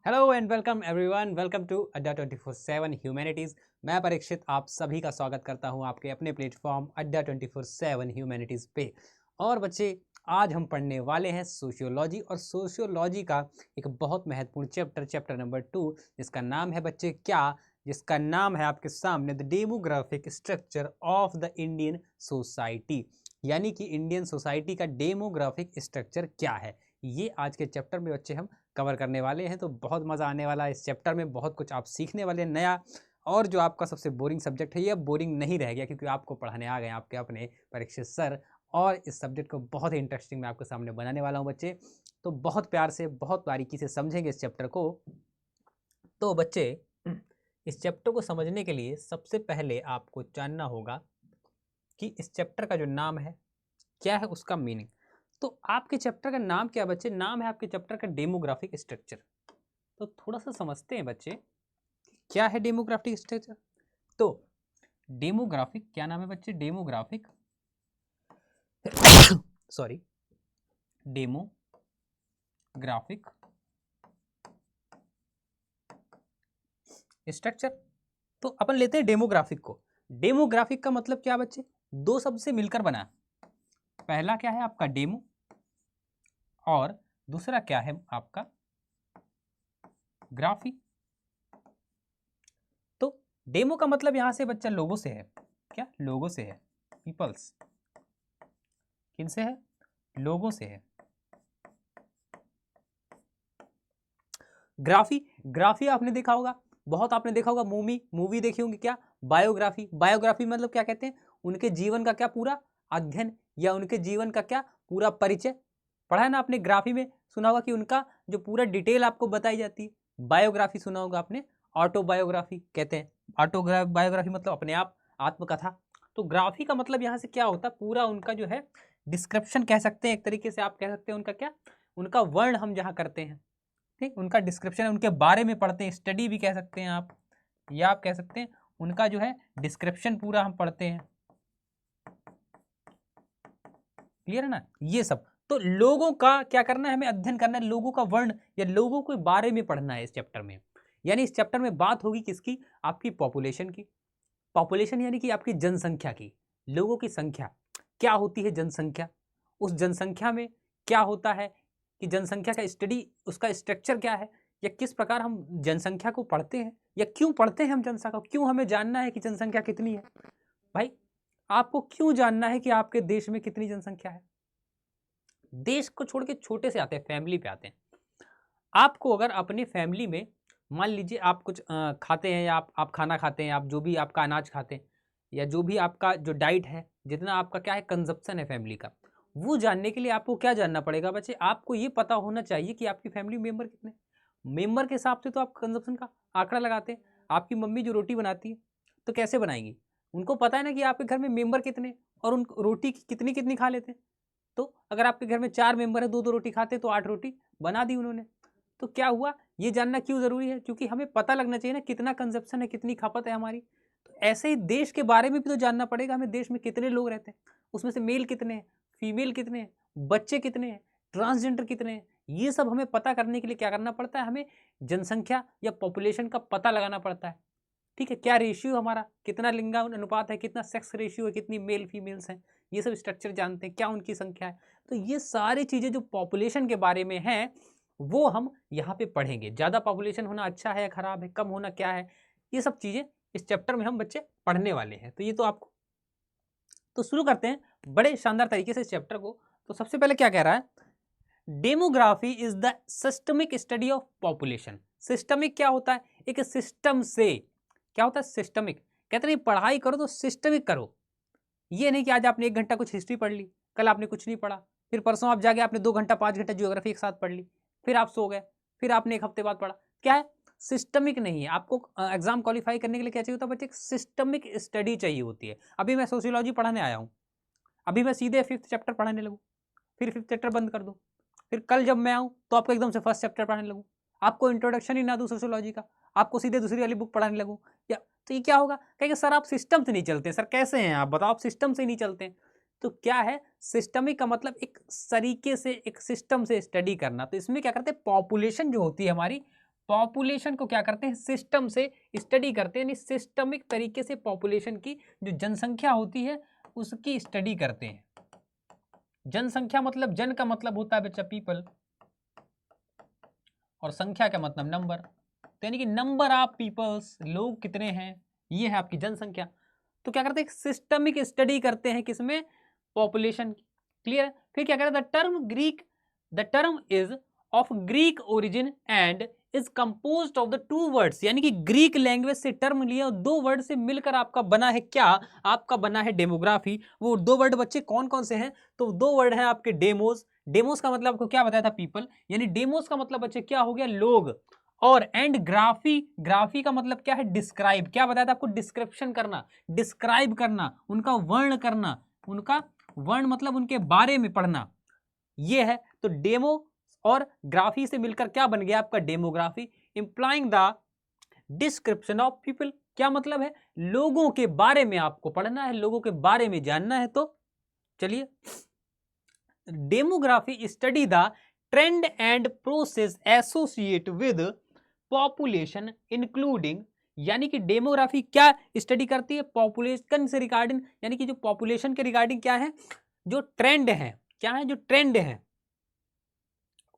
Hello and welcome everyone, welcome to Adda 24/7 humanities. मैं परीक्षित आप सभी का स्वागत करता हूं आपके अपने प्लेटफॉर्म अड्डा 24/7 ह्यूमैनिटीज़ पे। और बच्चे, आज हम पढ़ने वाले हैं सोशियोलॉजी, और सोशियोलॉजी का एक बहुत महत्वपूर्ण चैप्टर नंबर 2, जिसका नाम है बच्चे जिसका नाम है आपके सामने the demographic structure of the Indian society. यानी कि इंडियन सोसाइटी का डेमोग्राफिक स्ट्रक्चर क्या है, ये आज के चैप्टर में बच्चे हम कवर करने वाले हैं। तो बहुत मज़ा आने वाला है इस चैप्टर में, बहुत कुछ आप सीखने वाले हैं नया। और जो आपका सबसे बोरिंग सब्जेक्ट है ये अब बोरिंग नहीं रह गया, क्योंकि आपको पढ़ाने आ गए आपके अपने परीक्षित सर। और इस सब्जेक्ट को बहुत ही इंटरेस्टिंग मैं आपके सामने बनाने वाला हूँ बच्चे। तो बहुत प्यार से, बहुत बारीकी से समझेंगे इस चैप्टर को। तो बच्चे, इस चैप्टर को समझने के लिए सबसे पहले आपको जानना होगा कि इस चैप्टर का जो नाम है क्या है, उसका मीनिंग। तो आपके चैप्टर का नाम क्या है बच्चे? नाम है आपके चैप्टर का डेमोग्राफिक स्ट्रक्चर। तो थोड़ा सा समझते हैं बच्चे, क्या है डेमोग्राफिक स्ट्रक्चर। तो डेमोग्राफिक क्या नाम है बच्चे? Demographic sorry demographic structure. तो अपन लेते हैं डेमोग्राफिक को। डेमोग्राफिक का मतलब क्या बच्चे? दो शब्द से मिलकर बना। पहला क्या है आपका डेमो, और दूसरा क्या है आपका ग्राफी। तो डेमो का मतलब यहां से बच्चा लोगों से है। क्या? लोगों से है, पीपल्स। किनसे है? लोगों से है। ग्राफी, ग्राफी आपने देखा होगा, बहुत आपने देखा होगा, मूवी देखी होंगी। क्या? बायोग्राफी। बायोग्राफी मतलब क्या कहते हैं? उनके जीवन का क्या पूरा अध्ययन, या उनके जीवन का क्या पूरा परिचय। पढ़ा है ना आपने? ग्राफी में सुना होगा कि उनका जो पूरा डिटेल आपको बताई जाती है। बायोग्राफी सुना होगा आपने, ऑटोबायोग्राफी कहते हैं। बायोग्राफी मतलब अपने आप, आत्मकथा। तो ग्राफी का मतलब यहाँ से क्या होता है? पूरा उनका जो है डिस्क्रिप्शन कह सकते हैं, एक तरीके से आप कह सकते हैं उनका क्या, उनका वर्ण हम जहाँ करते हैं, ठीक, उनका डिस्क्रिप्शन, उनके बारे में पढ़ते हैं, स्टडी भी कह सकते हैं आप, या आप कह सकते हैं उनका जो है डिस्क्रिप्शन पूरा हम पढ़ते हैं। क्लियर है ना ये सब? तो लोगों का क्या करना है? हमें अध्ययन करना है, लोगों का वर्ण या लोगों के बारे में पढ़ना है इस चैप्टर में। यानी इस चैप्टर में बात होगी किसकी? आपकी पॉपुलेशन की। पॉपुलेशन यानी कि आपकी जनसंख्या की, लोगों की संख्या। क्या होती है जनसंख्या? उस जनसंख्या में क्या होता है कि जनसंख्या का स्टडी, उसका स्ट्रक्चर क्या है, या किस प्रकार हम जनसंख्या को पढ़ते हैं, या क्यों पढ़ते हैं हम जनसंख्या को, क्यों हमें जानना है कि जनसंख्या कितनी है। भाई, आपको क्यों जानना है कि आपके देश में कितनी जनसंख्या है? देश को छोड़ के छोटे से आते हैं, फैमिली पे आते हैं। आपको अगर अपने फैमिली में, मान लीजिए आप कुछ खाते हैं, या आप खाना खाते हैं, आप जो भी आपका अनाज खाते हैं, या जो भी आपका जो डाइट है, जितना आपका क्या है कंजप्शन है फैमिली का, वो जानने के लिए आपको क्या जानना पड़ेगा बच्चे? आपको ये पता होना चाहिए कि आपकी फैमिली मेंबर कितने। मेंबर के हिसाब से तो आप कंजप्शन का आंकड़ा लगाते हैं। आपकी मम्मी जो रोटी बनाती है, तो कैसे बनाएंगी? उनको पता है ना कि आपके घर में मेंबर कितने, और उन रोटी कितनी कितनी खा लेते हैं। तो अगर आपके घर में 4 मेंबर है, 2-2 रोटी खाते हैं, तो 8 रोटी बना दी उन्होंने। तो क्या हुआ? ये जानना क्यों ज़रूरी है? क्योंकि हमें पता लगना चाहिए ना कितना कंजप्शन है, कितनी खपत है हमारी। तो ऐसे ही देश के बारे में भी तो जानना पड़ेगा हमें, देश में कितने लोग रहते हैं, उसमें से मेल कितने हैं, फीमेल कितने हैं, बच्चे कितने हैं, ट्रांसजेंडर कितने हैं। ये सब हमें पता करने के लिए क्या करना पड़ता है? हमें जनसंख्या या पॉपुलेशन का पता लगाना पड़ता है। ठीक है, क्या रेशियो हमारा, कितना लिंगानुपात है, कितना सेक्स रेशियो है, कितनी मेल फीमेल्स हैं, ये सब स्ट्रक्चर जानते हैं, क्या उनकी संख्या है। तो ये सारी चीज़ें जो पॉपुलेशन के बारे में हैं, वो हम यहाँ पे पढ़ेंगे। ज़्यादा पॉपुलेशन होना अच्छा है या खराब है, कम होना क्या है, ये सब चीज़ें इस चैप्टर में हम बच्चे पढ़ने वाले हैं। तो ये तो आपको, तो शुरू करते हैं बड़े शानदार तरीके से इस चैप्टर को। तो सबसे पहले क्या कह रहा है? Demography is the systemic study of population. Systemic क्या होता है? एक सिस्टम से, क्या होता है सिस्टमिक? कहते नहीं पढ़ाई करो तो सिस्टमिक करो। ये नहीं कि आज आपने 1 घंटा कुछ हिस्ट्री पढ़ ली, कल आपने कुछ नहीं पढ़ा, फिर परसों आप जाके आपने 2 घंटा 5 घंटा ज्योग्राफी एक साथ पढ़ ली, फिर आप सो गए, फिर आपने 1 हफ्ते बाद पढ़ा। क्या है? सिस्टमिक नहीं है। आपको एग्जाम क्वालिफाई करने के लिए क्या चाहिए होता है बच्चे? एक सिस्टमिक स्टडी चाहिए होती है। अभी मैं सोशियोलॉजी पढ़ाने आया हूँ, अभी मैं सीधे 5th चैप्टर पढ़ाने लगूँ, फिर 5th चैप्टर बंद कर दूँ, फिर कल जब मैं आऊँ तो आपको एकदम से 1st चैप्टर पढ़ाने लगूँ, आपको इंट्रोडक्शन ही ना दूँ सोशियोलॉजी का, आपको सीधे दूसरी वाली बुक पढ़ाने लगूँ, या तो ये क्या होगा? कहेंगे सर आप सिस्टम से नहीं चलते। सर कैसे हैं आप बताओ? आप सिस्टम से नहीं चलते। तो क्या है सिस्टमिक का मतलब? एक तरीके से, एक सिस्टम से स्टडी करना। तो इसमें क्या करते हैं, पॉपुलेशन जो होती है हमारी, पॉपुलेशन को क्या करते हैं, सिस्टम से स्टडी करते हैं, यानी सिस्टमिक तरीके से पॉपुलेशन की जो जनसंख्या होती है उसकी स्टडी करते हैं। जनसंख्या मतलब जन का मतलब होता है बच्चा पीपल, और संख्या का मतलब नंबर, तो यानी कि नंबर ऑफ पीपल्स, लोग कितने हैं, ये है आपकी जनसंख्या। तो क्या करते हैं, सिस्टमिक स्टडी करते हैं किसमें, पॉपुलेशन की। क्लियर है। फिर क्या करते हैं, the term is of Greek origin and is composed of the two words, यानी कि ग्रीक लैंग्वेज से टर्म लिया और दो वर्ड से मिलकर आपका बना है क्या, आपका बना है डेमोग्राफी। वो दो वर्ड बच्चे कौन कौन से हैं, तो दो वर्ड हैं आपके डेमोस, डेमोस का मतलब आपको क्या बताया था, पीपल, यानी डेमोस का मतलब बच्चे क्या हो गया, लोग, और एंड ग्राफी, ग्राफी का मतलब क्या है, डिस्क्राइब, क्या बताया था आपको, डिस्क्रिप्शन करना, डिस्क्राइब करना, उनका वर्ण करना, उनका वर्ण मतलब उनके बारे में पढ़ना, ये है। तो डेमो और ग्राफी से मिलकर क्या बन गया आपका, demography, implying the description of people, क्या मतलब है, लोगों के बारे में आपको पढ़ना है, लोगों के बारे में जानना है। तो चलिए, demography study the trend and process associate with population including, यानी कि डेमोग्राफी क्या स्टडी करती है, पॉपुलेशन से रिगार्डिंग, यानी कि जो पॉपुलेशन के रिगार्डिंग क्या है, जो ट्रेंड है, क्या है, जो ट्रेंड है,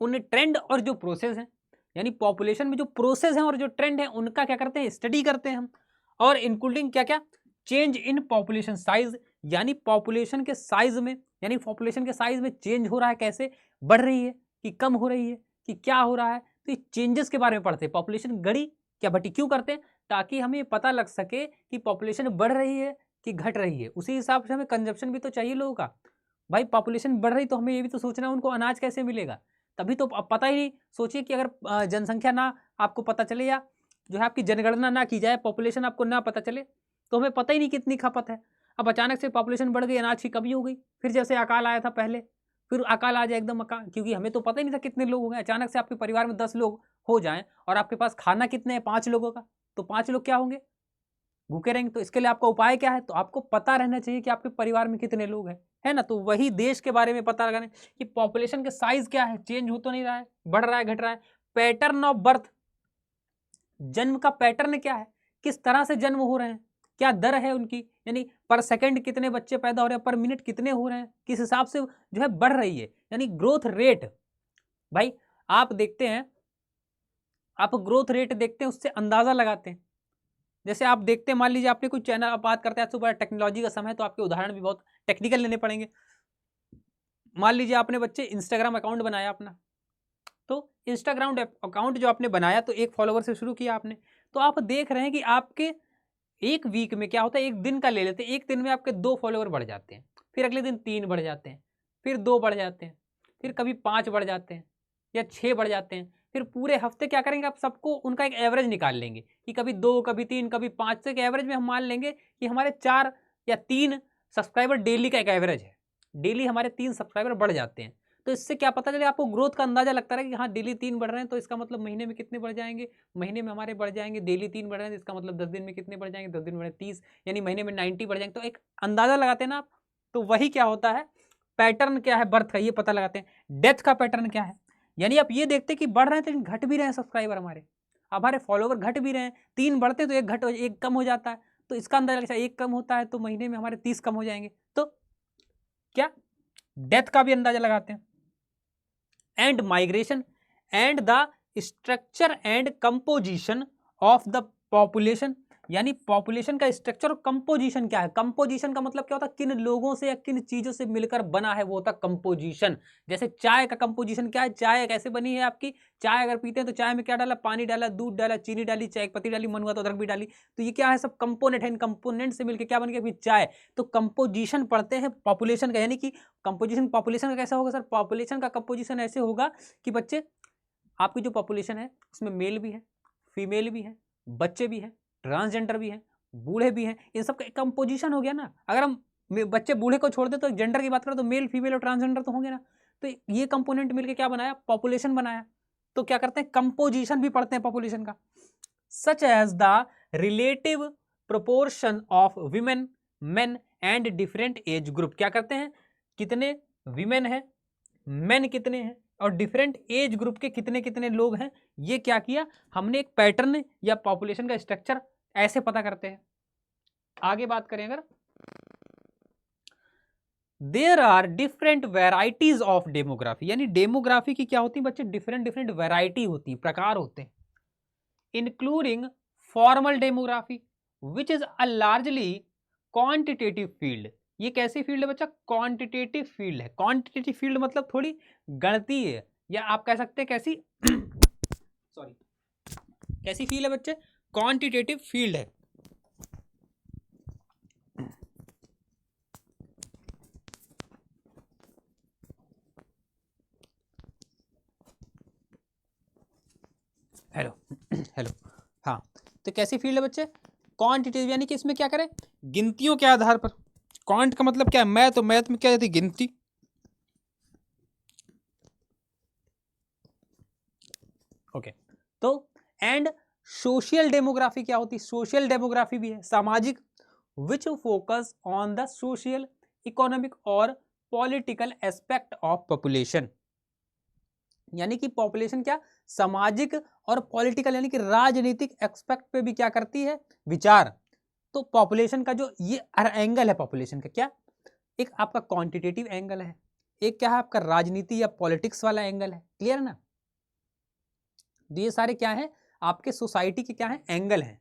उन ट्रेंड और जो प्रोसेस है, यानी पॉपुलेशन में जो प्रोसेस है और जो ट्रेंड है उनका क्या करते हैं, स्टडी करते हैं हम। और इंक्लूडिंग क्या क्या, चेंज इन पॉपुलेशन साइज, यानी पॉपुलेशन के साइज में, यानी पॉपुलेशन के साइज में चेंज हो रहा है, कैसे बढ़ रही है कि कम हो रही है कि क्या हो रहा है, तो ये चेंजेस के बारे में पढ़ते हैं। पॉपुलेशन गड़ी क्या घटी क्यों करते हैं, ताकि हमें पता लग सके कि पॉपुलेशन बढ़ रही है कि घट रही है, उसी हिसाब से हमें कंजप्शन भी तो चाहिए लोगों का। भाई पॉपुलेशन बढ़ रही तो हमें ये भी तो सोचना है उनको अनाज कैसे मिलेगा, तभी तो अब पता ही नहीं। सोचिए कि अगर जनसंख्या ना आपको पता चले, या जो है आपकी जनगणना ना की जाए, पॉपुलेशन आपको ना पता चले, तो हमें पता ही नहीं कितनी खपत है। अब अचानक से पॉपुलेशन बढ़ गई, अनाज की कमी हो गई, फिर जैसे अकाल आया था पहले, फिर अकाल आ जाए एकदम अकाल, क्योंकि हमें तो पता ही नहीं था कितने लोग हो गए। अचानक से आपके परिवार में 10 लोग हो जाएं और आपके पास खाना कितने हैं, 5 लोगों का, तो 5 लोग क्या होंगे, भूखे रहेंगे। तो इसके लिए आपका उपाय क्या है, तो आपको पता रहना चाहिए कि आपके परिवार में कितने लोग हैं, है ना। तो वही देश के बारे में पता लगाने कि पॉपुलेशन के साइज क्या है, चेंज हो तो नहीं रहा है, बढ़ रहा है, घट रहा है। पैटर्न ऑफ बर्थ, जन्म का पैटर्न क्या है, किस तरह से जन्म हो रहे हैं, क्या दर है उनकी, यानी पर सेकंड कितने बच्चे पैदा हो रहे हैं, पर मिनट कितने हो रहे हैं, किस हिसाब से जो है बढ़ रही है, यानी ग्रोथ रेट। भाई आप देखते हैं, आप ग्रोथ रेट देखते हैं, उससे अंदाजा लगाते हैं। जैसे आप देखते हैं, मान लीजिए आपने कोई चैनल, आप बात करते हैं, सुबह टेक्नोलॉजी का समय है, तो आपके उदाहरण भी बहुत टेक्निकल लेने पड़ेंगे। मान लीजिए आपने बच्चे इंस्टाग्राम अकाउंट बनाया अपना, तो इंस्टाग्राम अकाउंट जो आपने बनाया, तो एक फॉलोवर से शुरू किया आपने, तो आप देख रहे हैं कि आपके एक वीक में क्या होता है, एक दिन का ले लेते हैं, एक दिन में आपके 2 फॉलोवर बढ़ जाते हैं, फिर अगले दिन 3 बढ़ जाते हैं, फिर 2 बढ़ जाते हैं, फिर कभी 5 बढ़ जाते हैं या 6 बढ़ जाते हैं, फिर पूरे हफ्ते क्या करेंगे, आप सबको उनका एक एवरेज निकाल लेंगे कि कभी 2, कभी 3, कभी 5, से एक एवरेज में हम मान लेंगे कि हमारे 4 या 3 सब्सक्राइबर डेली का एक एवरेज है, डेली हमारे 3 सब्सक्राइबर बढ़ जाते हैं। तो इससे क्या पता चले, आपको ग्रोथ का अंदाजा लगता रहे कि हाँ डेली 3 बढ़ रहे हैं, तो इसका मतलब महीने में कितने बढ़ जाएंगे, महीने में हमारे बढ़ जाएंगे, डेली 3 बढ़ रहे हैं, तो इसका मतलब 10 दिन में कितने बढ़ जाएंगे, 10 दिन में 30, यानी महीने में 90 बढ़ जाएंगे। तो एक अंदाजा लगाते हैं ना आप, तो वही क्या होता है, पैटर्न क्या है बर्थ का, ये पता लगाते हैं। डेथ का पैटर्न क्या है, यानी आप ये देखते हैं कि बढ़ रहे हैं लेकिन घट भी रहे हैं सब्सक्राइबर हमारे फॉलोवर घट भी रहे हैं, 3 बढ़ते हैं तो एक कम हो जाता है, तो इसका अंदाजा लगता है, एक कम होता है तो महीने में हमारे 30 कम हो जाएंगे। तो क्या डेथ का भी अंदाजा लगाते हैं। And migration and the structure and composition of the population, यानी पॉपुलेशन का स्ट्रक्चर और कंपोजिशन क्या है। कंपोजिशन का मतलब क्या होता है, किन लोगों से या किन चीजों से मिलकर बना है, वो होता है कंपोजिशन। जैसे चाय का कंपोजिशन क्या है, चाय कैसे बनी है आपकी, चाय अगर पीते हैं तो चाय में क्या डाला, पानी डाला, दूध डाला, चीनी डाली, चाय पत्ती डाली, मन हुआ तो अदरक भी डाली, तो ये क्या है, सब कंपोनेंट है, इन कंपोनेंट से मिलकर क्या बन गया फिर चाय। तो कंपोजिशन पढ़ते हैं पॉपुलेशन का, यानी कि कंपोजिशन पॉपुलेशन का कैसा होगा सर, पॉपुलेशन का कंपोजिशन ऐसे होगा कि बच्चे, आपकी जो पॉपुलेशन है उसमें मेल भी है, फीमेल भी है, बच्चे भी हैं, ट्रांसजेंडर भी हैं, बूढ़े भी हैं, इन सब का कंपोजिशन हो गया ना। अगर हम बच्चे बूढ़े को छोड़ दे तो जेंडर की बात करें तो मेल फीमेल और ट्रांसजेंडर तो होंगे ना। तो ये कंपोनेंट मिलकर क्या बनाया, पॉपुलेशन बनाया। तो क्या करते हैं, कंपोजिशन भी पढ़ते हैं पॉपुलेशन का। Such as the relative proportion of women, men and different age group. क्या करते हैं, कितने विमेन है, मेन कितने हैं, और डिफरेंट एज ग्रुप के कितने कितने लोग हैं, ये क्या किया हमने, एक पैटर्न या पॉपुलेशन का स्ट्रक्चर ऐसे पता करते हैं। आगे बात करें अगर, there are different varieties of demography, यानी डेमोग्राफी की क्या होती है बच्चे, डिफरेंट डिफरेंट वेराइटी होती है, प्रकार होते हैं। Including formal demography which is a largely quantitative field. ये कैसी फील्ड है बच्चा, क्वांटिटेटिव फील्ड है। क्वांटिटेटिव फील्ड मतलब थोड़ी गणतीय है, या आप कह सकते हैं कैसी सॉरी कैसी फील्ड है बच्चे, क्वांटिटेटिव फील्ड है। हेलो हेलो, हाँ, तो कैसी फील्ड है बच्चे, क्वांटिटेटिव, यानी कि इसमें क्या करें, गिनतियों के आधार पर। क्वांट का मतलब क्या है, मैथ, तो मैथ में क्या होती है, गिनती। ओके, तो एंड सोशल डेमोग्राफी क्या होती है, सोशल डेमोग्राफी भी है, सामाजिक, which focus on the social, economic और पॉलिटिकल एस्पेक्ट ऑफ पॉपुलेशन। यानी कि पॉपुलेशन क्या, सामाजिक और पॉलिटिकल यानी कि राजनीतिक एक्सपेक्ट पे भी क्या करती है, विचार। तो पॉपुलेशन का जो ये एंगल है पॉपुलेशन का, क्या एक आपका क्वांटिटेटिव एंगल है, एक क्या है आपका राजनीति या पॉलिटिक्स वाला एंगल है। क्लियर ना, तो ये सारे क्या है आपके सोसाइटी के क्या है एंगल हैं,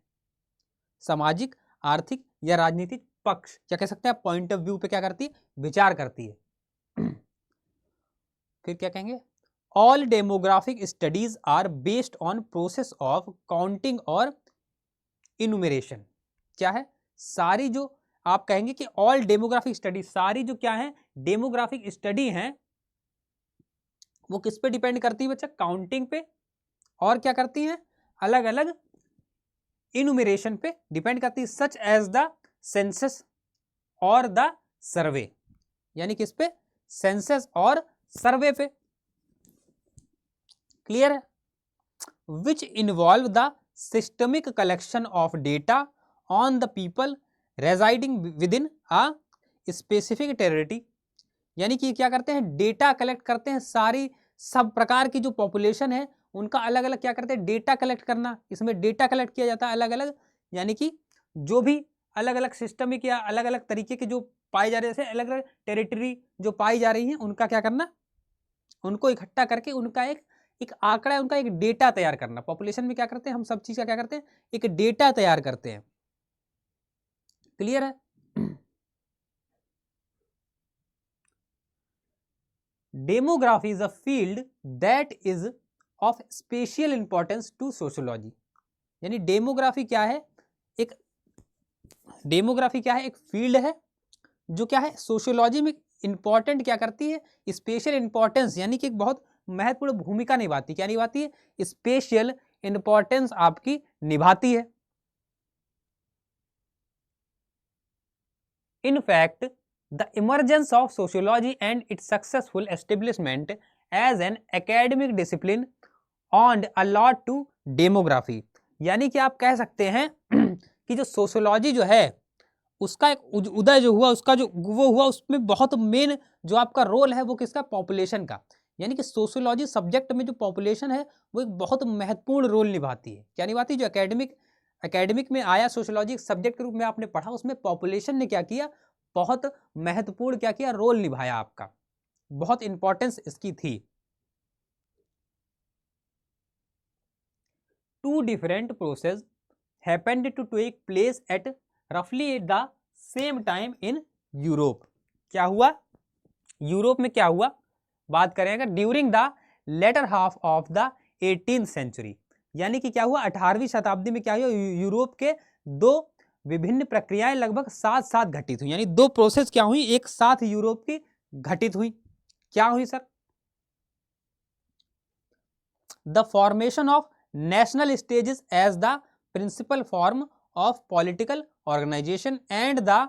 सामाजिक, आर्थिक या राजनीतिक पक्ष, क्या कह सकते हैं पॉइंट ऑफ व्यू पे क्या करती है, विचार करती है। फिर क्या कहेंगे, all demographic studies are based on process of counting और इनुमरेशन। क्या है, सारी जो आप कहेंगे कि ऑल डेमोग्राफिक स्टडी, सारी जो क्या है डेमोग्राफिक स्टडी हैं वो किस पे डिपेंड करती है बच्चा, काउंटिंग पे, और क्या करती हैं अलग अलग इनुमरेशन पे डिपेंड करती है, सच एज द सेंसस और द सर्वे। यानी किस पे, सेंसस और सर्वे पे। क्लियर है, which involve the systemic collection of data on the people residing within a specific territory. यानी कि क्या करते हैं, डेटा कलेक्ट करते हैं, सारी सब प्रकार की जो पॉपुलेशन है उनका अलग अलग क्या करते हैं, डेटा कलेक्ट करना, इसमें डेटा कलेक्ट किया जाता है अलग अलग, यानी कि जो भी अलग अलग सिस्टमिक या अलग अलग तरीके के जो पाए जा रहे हैं, जैसे अलग अलग टेरिटरी जो पाई जा रही हैं उनका क्या करना, उनको इकट्ठा करके उनका एक आंकड़ा है, उनका एक डेटा तैयार करना। पॉपुलेशन में क्या करते हैं हम, सब चीज का क्या करते हैं, एक डेटा तैयार करते हैं। क्लियर है, demography is a field that is of special importance to sociology. यानी डेमोग्राफी क्या है, एक डेमोग्राफी क्या है, एक फील्ड है जो क्या है सोशियोलॉजी में इंपॉर्टेंट क्या करती है, स्पेशल इंपॉर्टेंस, यानी कि एक बहुत महत्वपूर्ण भूमिका निभाती है। क्या निभाती है, स्पेशल इंपॉर्टेंस आपकी निभाती है। In fact the emergence of sociology and its successful establishment as an academic discipline on a lot to demography. यानी कि आप कह सकते हैं कि जो सोशियोलॉजी जो है उसका एक उदय जो हुआ, उसका जो वो हुआ, उसमें बहुत मेन जो आपका रोल है वो किसका, पॉपुलेशन का। यानी कि सोशियोलॉजी सब्जेक्ट में जो पॉपुलेशन है वो एक बहुत महत्वपूर्ण रोल निभाती है। क्या निभाती है, जो एकेडमिक में आया सोशियोलॉजी सब्जेक्ट के रूप में आपने पढ़ा, उसमें पॉपुलेशन ने क्या किया, बहुत महत्वपूर्ण क्या किया, रोल निभाया, आपका बहुत इंपॉर्टेंस इसकी थी। Two different process happened to take place at रफली the same time in Europe. क्या हुआ, यूरोप में क्या हुआ, बात करें अगर during the letter half of the 18th century. यानी कि क्या हुआ, 18वीं शताब्दी में क्या हुआ, यूरोप के दो विभिन्न प्रक्रियाएं लगभग साथ साथ घटित हुई। यानी दो प्रोसेस क्या हुई, एक साथ यूरोप की घटित हुई। क्या हुई sir, the formation of national stages as the principal form of political organisation and the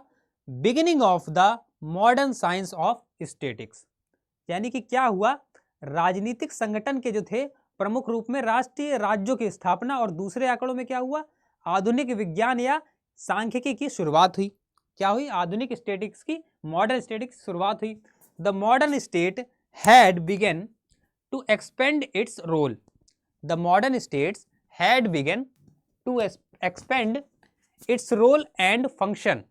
beginning of the modern science of statics. यानी कि क्या हुआ, राजनीतिक संगठन के जो थे प्रमुख रूप में राष्ट्रीय राज्यों की स्थापना, और दूसरे आंकड़ों में क्या हुआ, आधुनिक विज्ञान या सांख्यिकी की शुरुआत हुई। क्या हुई, आधुनिक स्टेटिक्स की, मॉडर्न स्टेटिक्स की शुरुआत हुई। The modern state had begun to expand its role. The modern states had begun to expand its role and function.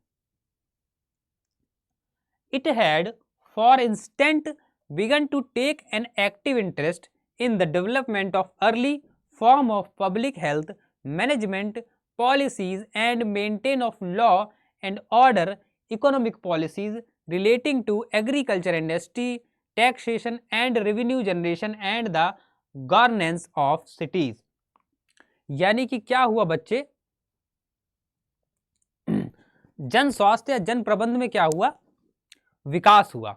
It had, for instance, begun to take an active interest in the development of early form of public health management policies and maintain of law and order economic policies relating to agriculture industry, taxation and revenue generation and the governance of cities. यानी कि क्या हुआ बच्चे, जन स्वास्थ्य या जन प्रबंध में क्या हुआ, विकास हुआ,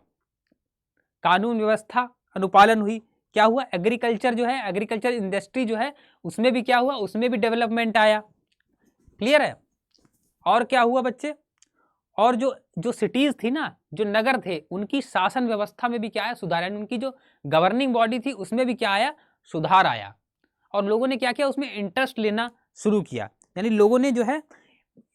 कानून व्यवस्था अनुपालन हुई, क्या हुआ, एग्रीकल्चर जो है, एग्रीकल्चर इंडस्ट्री जो है उसमें भी क्या हुआ, उसमें भी डेवलपमेंट आया। क्लियर है। और क्या हुआ बच्चे, और जो सिटीज थी ना, जो नगर थे, उनकी शासन व्यवस्था में भी क्या आया, सुधार आया। उनकी जो गवर्निंग बॉडी थी उसमें भी क्या आया, सुधार आया। और लोगों ने क्या किया, उसमें इंटरेस्ट लेना शुरू किया। यानी लोगों ने जो है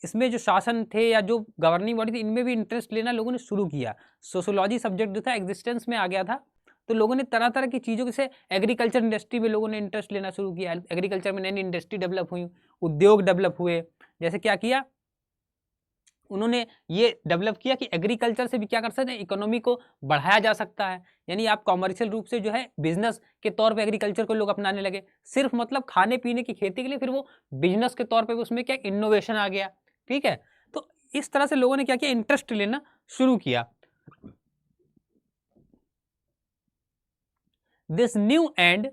इसमें जो शासन थे या जो गवर्निंग बॉडी थी इनमें भी इंटरेस्ट लेना लोगों ने शुरू किया। सोशोलॉजी सब्जेक्ट जो था एग्जिस्टेंस में आ गया था, तो लोगों ने तरह तरह की चीज़ों से एग्रीकल्चर इंडस्ट्री में लोगों ने इंटरेस्ट लेना शुरू किया। एग्रीकल्चर में नई नई इंडस्ट्री डेवलप हुई, उद्योग डेवलप हुए। जैसे क्या किया उन्होंने, ये डेवलप किया कि एग्रीकल्चर से भी क्या कर सकते हैं, इकोनॉमी को बढ़ाया जा सकता है। यानी आप कॉमर्शियल रूप से जो है बिजनेस के तौर पे एग्रीकल्चर को लोग अपनाने लगे, सिर्फ मतलब खाने पीने की खेती के लिए, फिर वो बिजनेस के तौर पे उसमें क्या इनोवेशन आ गया। ठीक है, तो इस तरह से लोगों ने क्या किया, इंटरेस्ट लेना शुरू किया। This new and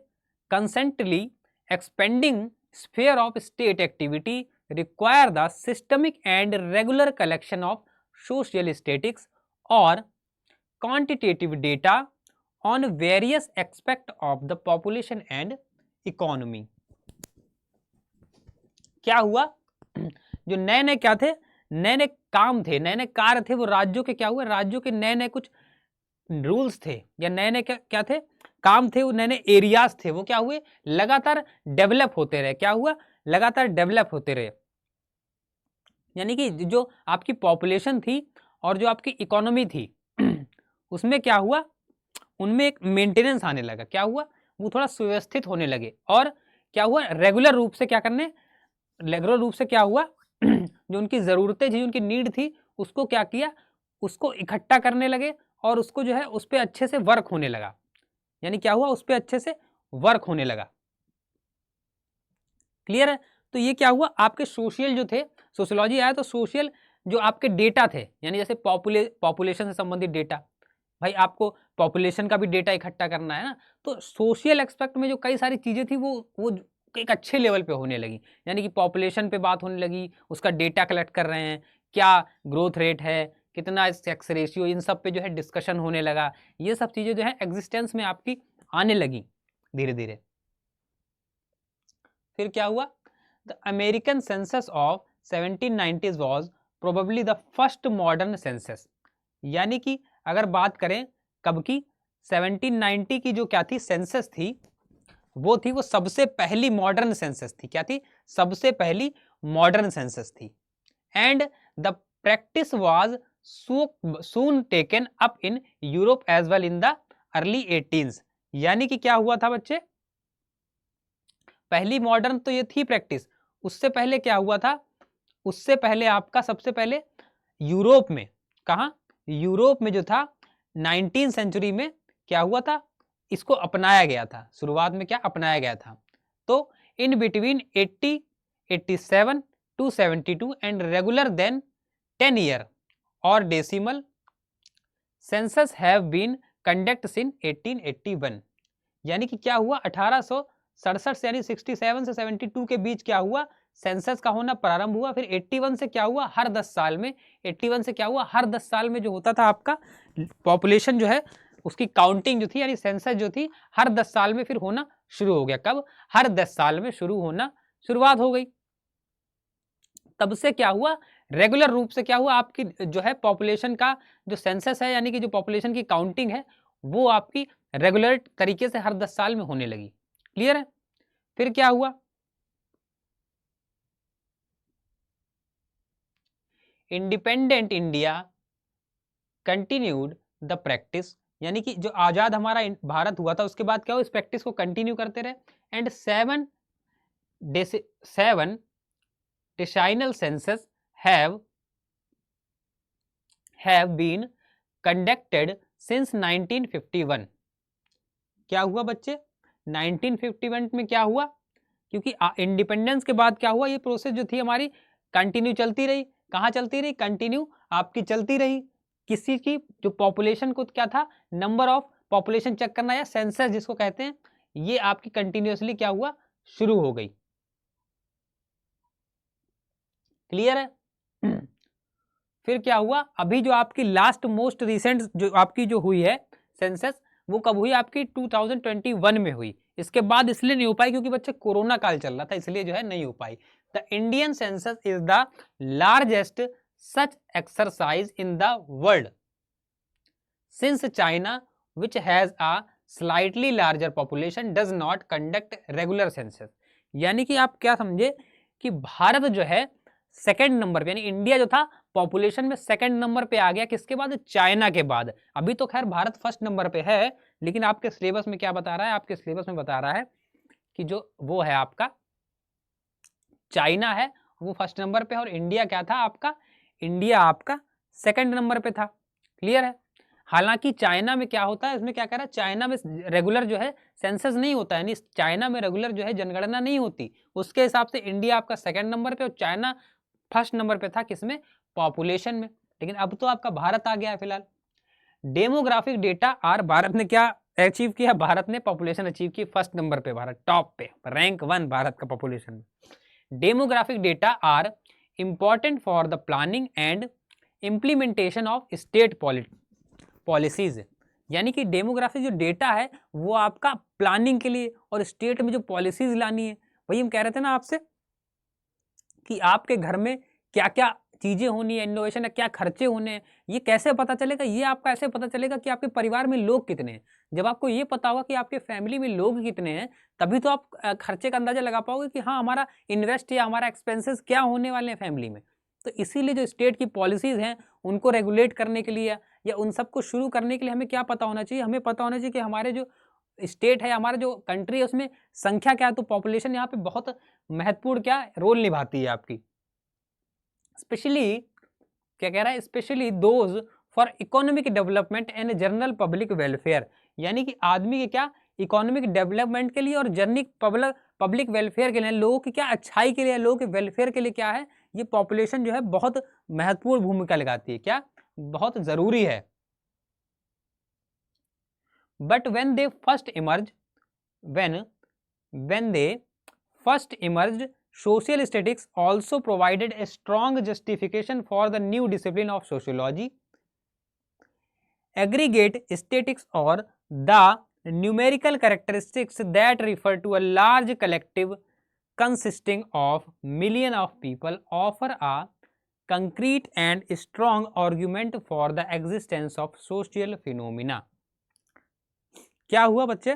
constantly expanding sphere of state activity require the systemic and regular collection of social statistics or quantitative data on various aspects of the population and economy. क्या हुआ, जो नए नए क्या थे, नए नए काम थे, नए नए कार्य थे, वो राज्यों के क्या हुए, राज्यों के नए नए कुछ रूल्स थे या नए नए क्या थे, काम थे, वो नए नए एरियाज थे, वो क्या हुए, लगातार डेवलप होते रहे। क्या हुआ, लगातार डेवलप होते रहे। यानी कि जो आपकी पॉपुलेशन थी और जो आपकी इकोनॉमी थी उसमें क्या हुआ, उनमें एक मेंटेनेंस आने लगा। क्या हुआ, वो थोड़ा सुव्यवस्थित होने लगे। और क्या हुआ, रेगुलर रूप से क्या करने, रेगुलर रूप से क्या हुआ जो उनकी ज़रूरतें थी, उनकी नीड थी, उसको क्या किया, उसको इकट्ठा करने लगे और उसको जो है उस पर अच्छे से वर्क होने लगा। यानी क्या हुआ, उस पर अच्छे से वर्क होने लगा। क्लियर है। तो ये क्या हुआ, आपके सोशल जो थे, सोशियोलॉजी आया तो सोशल जो आपके डेटा थे, यानी जैसे पॉपुलेशन से संबंधित डेटा, भाई आपको पॉपुलेशन का भी डेटा इकट्ठा करना है ना, तो सोशल एक्सपेक्ट में जो कई सारी चीज़ें थी वो एक अच्छे लेवल पे होने लगी। यानी कि पॉपुलेशन पे बात होने लगी, उसका डेटा कलेक्ट कर रहे हैं, क्या ग्रोथ रेट है, कितना सेक्स रेशियो, इन सब पे जो है डिस्कशन होने लगा। ये सब चीज़ें जो है एग्जिस्टेंस में आपकी आने लगी धीरे धीरे। फिर क्या हुआ, the American census of 1790s was probably the first modern census. यानी कि अगर बात करें कब की, 1790 की जो क्या थी सेंसस थी, वो थी, वो सबसे पहली मॉडर्न सेंसस थी। क्या थी, सबसे पहली मॉडर्न सेंसस थी। And the practice was soon taken up in Europe as well in the early 18s। यानी कि क्या हुआ था बच्चे, पहली मॉडर्न तो ये थी प्रैक्टिस, उससे पहले क्या हुआ था, उससे पहले आपका सबसे पहले यूरोप में, कहाँ, यूरोप में जो था 19th सेंचुरी में क्या हुआ था, इसको अपनाया गया था। शुरुआत में क्या अपनाया गया था, तो in between 80, 87 to 72 and regular then 10 year और decimal census have been conduct since 1881। यानी कि क्या हुआ, 1867 से यानी 67 से 72 के बीच क्या हुआ, सेंसस का होना प्रारंभ हुआ। फिर 81 से क्या हुआ, हर 10 साल में, 81 से क्या हुआ, हर 10 साल में जो होता था आपका पॉपुलेशन जो है उसकी काउंटिंग जो थी, यानी सेंसस जो थी हर 10 साल में फिर होना शुरू हो गया। कब, हर 10 साल में शुरू होना शुरुआत हो गई। तब से क्या हुआ, रेगुलर रूप से क्या हुआ, आपकी जो है पॉपुलेशन का जो सेंसस है, यानी कि जो पॉपुलेशन की काउंटिंग है, वो आपकी रेगुलर तरीके से हर 10 साल में होने लगी। क्लियर है। फिर क्या हुआ, independent India continued the practice यानी कि जो आज़ाद हमारा भारत हुआ था उसके बाद क्या हो, इस प्रैक्टिस को कंटिन्यू करते रहे। And 7 decennial census have been conducted since 1951। क्या हुआ बच्चे, 1951 में क्या हुआ, क्योंकि इंडिपेंडेंस के बाद क्या हुआ, ये प्रोसेस जो थी हमारी कंटिन्यू चलती रही। कहाँ चलती रही, कंटिन्यू आपकी चलती रही। किसी की जो पॉपुलेशन को क्या था, नंबर ऑफ पॉपुलेशन चेक करना या सेंसस जिसको कहते हैं, ये आपकी कंटिन्यूअसली क्या हुआ, शुरू हो गई। क्लियर है। फिर क्या हुआ, अभी जो आपकी लास्ट मोस्ट रिसेंट जो आपकी जो हुई है सेंसस, वो कब हुई आपकी 2021 में हुई। इसके बाद इसलिए नहीं हो पाई क्योंकि बच्चे कोरोना काल चल रहा था, इसलिए जो है नहीं हो पाई। The Indian census is the largest such exercise in the world since China which has a slightly larger population does not conduct regular census. यानी कि आप क्या समझे कि भारत जो है सेकेंड नंबर पे, यानी इंडिया जो था पॉपुलेशन में सेकंड नंबर पे आ गया, किसके बाद, चाइना के बाद। अभी तो खैर भारत फर्स्ट नंबर पे है, लेकिन आपके सिलेबस में क्या बता रहा है, आपके सिलेबस में बता रहा है कि जो वो है आपका चाइना है वो फर्स्ट नंबर पे, और इंडिया क्या था आपका, इंडिया आपका सेकंड नंबर पे था। क्लियर है। हालांकि चाइना में क्या होता है, इसमें क्या कह रहा है, चाइना में रेगुलर जो है सेंसस नहीं होता है, यानी चाइना में रेगुलर जो है जनगणना नहीं होती। उसके हिसाब से इंडिया आपका सेकंड नंबर पे और चाइना फर्स्ट नंबर पे था, किसमें, पॉपुलेशन में। लेकिन अब तो आपका भारत आ गया है फिलहाल। डेमोग्राफिक डेटा आर, भारत ने क्या अचीव किया, भारत ने पॉपुलेशन अचीव की फर्स्ट नंबर पे, भारत टॉप पे, रैंक 1 भारत का पॉपुलेशन में। Demographic data are important for the planning and implementation of state policies. यानी कि डेमोग्राफिक जो डेटा है वो आपका प्लानिंग के लिए और स्टेट में जो पॉलिसीज लानी है। वही हम कह रहे थे ना आपसे कि आपके घर में क्या क्या चीजें होनी है, इनोवेशन है, क्या खर्चे होने हैं, ये कैसे पता चलेगा, ये आपका ऐसे पता चलेगा कि आपके परिवार में लोग कितने हैं। जब आपको ये पता होगा कि आपके फैमिली में लोग कितने हैं, तभी तो आप खर्चे का अंदाजा लगा पाओगे कि हाँ हमारा इन्वेस्ट या हमारा एक्सपेंसेस क्या होने वाले हैं फैमिली में। तो इसीलिए जो स्टेट की पॉलिसीज हैं उनको रेगुलेट करने के लिए या उन सबको शुरू करने के लिए हमें क्या पता होना चाहिए, हमें पता होना चाहिए कि हमारे जो स्टेट है, हमारा जो कंट्री है, उसमें संख्या क्या है। तो पॉपुलेशन यहाँ पे बहुत महत्वपूर्ण क्या रोल निभाती है आपकी। स्पेशली क्या कह रहा है, specially those for economic development and general public welfare. यानी कि आदमी के क्या इकोनॉमिक डेवलपमेंट के लिए और जनरल पब्लिक वेलफेयर के लिए, लोगों की क्या अच्छाई के लिए, लोगों के वेलफेयर के लिए क्या है, ये पॉपुलेशन जो है बहुत महत्वपूर्ण भूमिका लगाती है, क्या बहुत जरूरी है। But when they first emerged, social statistics also provided a strong justification for the new discipline of sociology. Aggregate statistics or the numerical characteristics that refer to a large collective consisting of millions of people offer a concrete and strong argument for the existence of social phenomena. क्या हुआ बच्चे,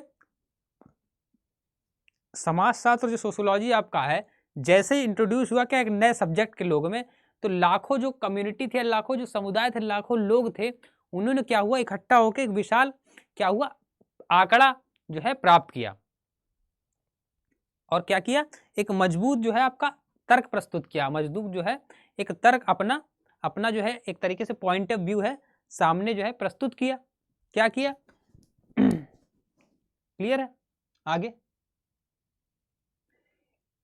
समाजशास्त्र जो sociology आपका है जैसे ही introduce हुआ क्या एक नए सब्जेक्ट के लोगों में, तो लाखों जो कम्युनिटी थे, लाखों जो समुदाय थे, लाखों लोग थे, उन्होंने क्या हुआ इकट्ठा होकर एक विशाल क्या हुआ आंकड़ा जो है प्राप्त किया, और क्या किया, एक मजबूत जो है आपका तर्क प्रस्तुत किया, मजबूत जो है एक तर्क अपना अपना जो है एक तरीके से पॉइंट ऑफ व्यू है सामने जो है प्रस्तुत किया। क्या किया, क्लियर है। आगे,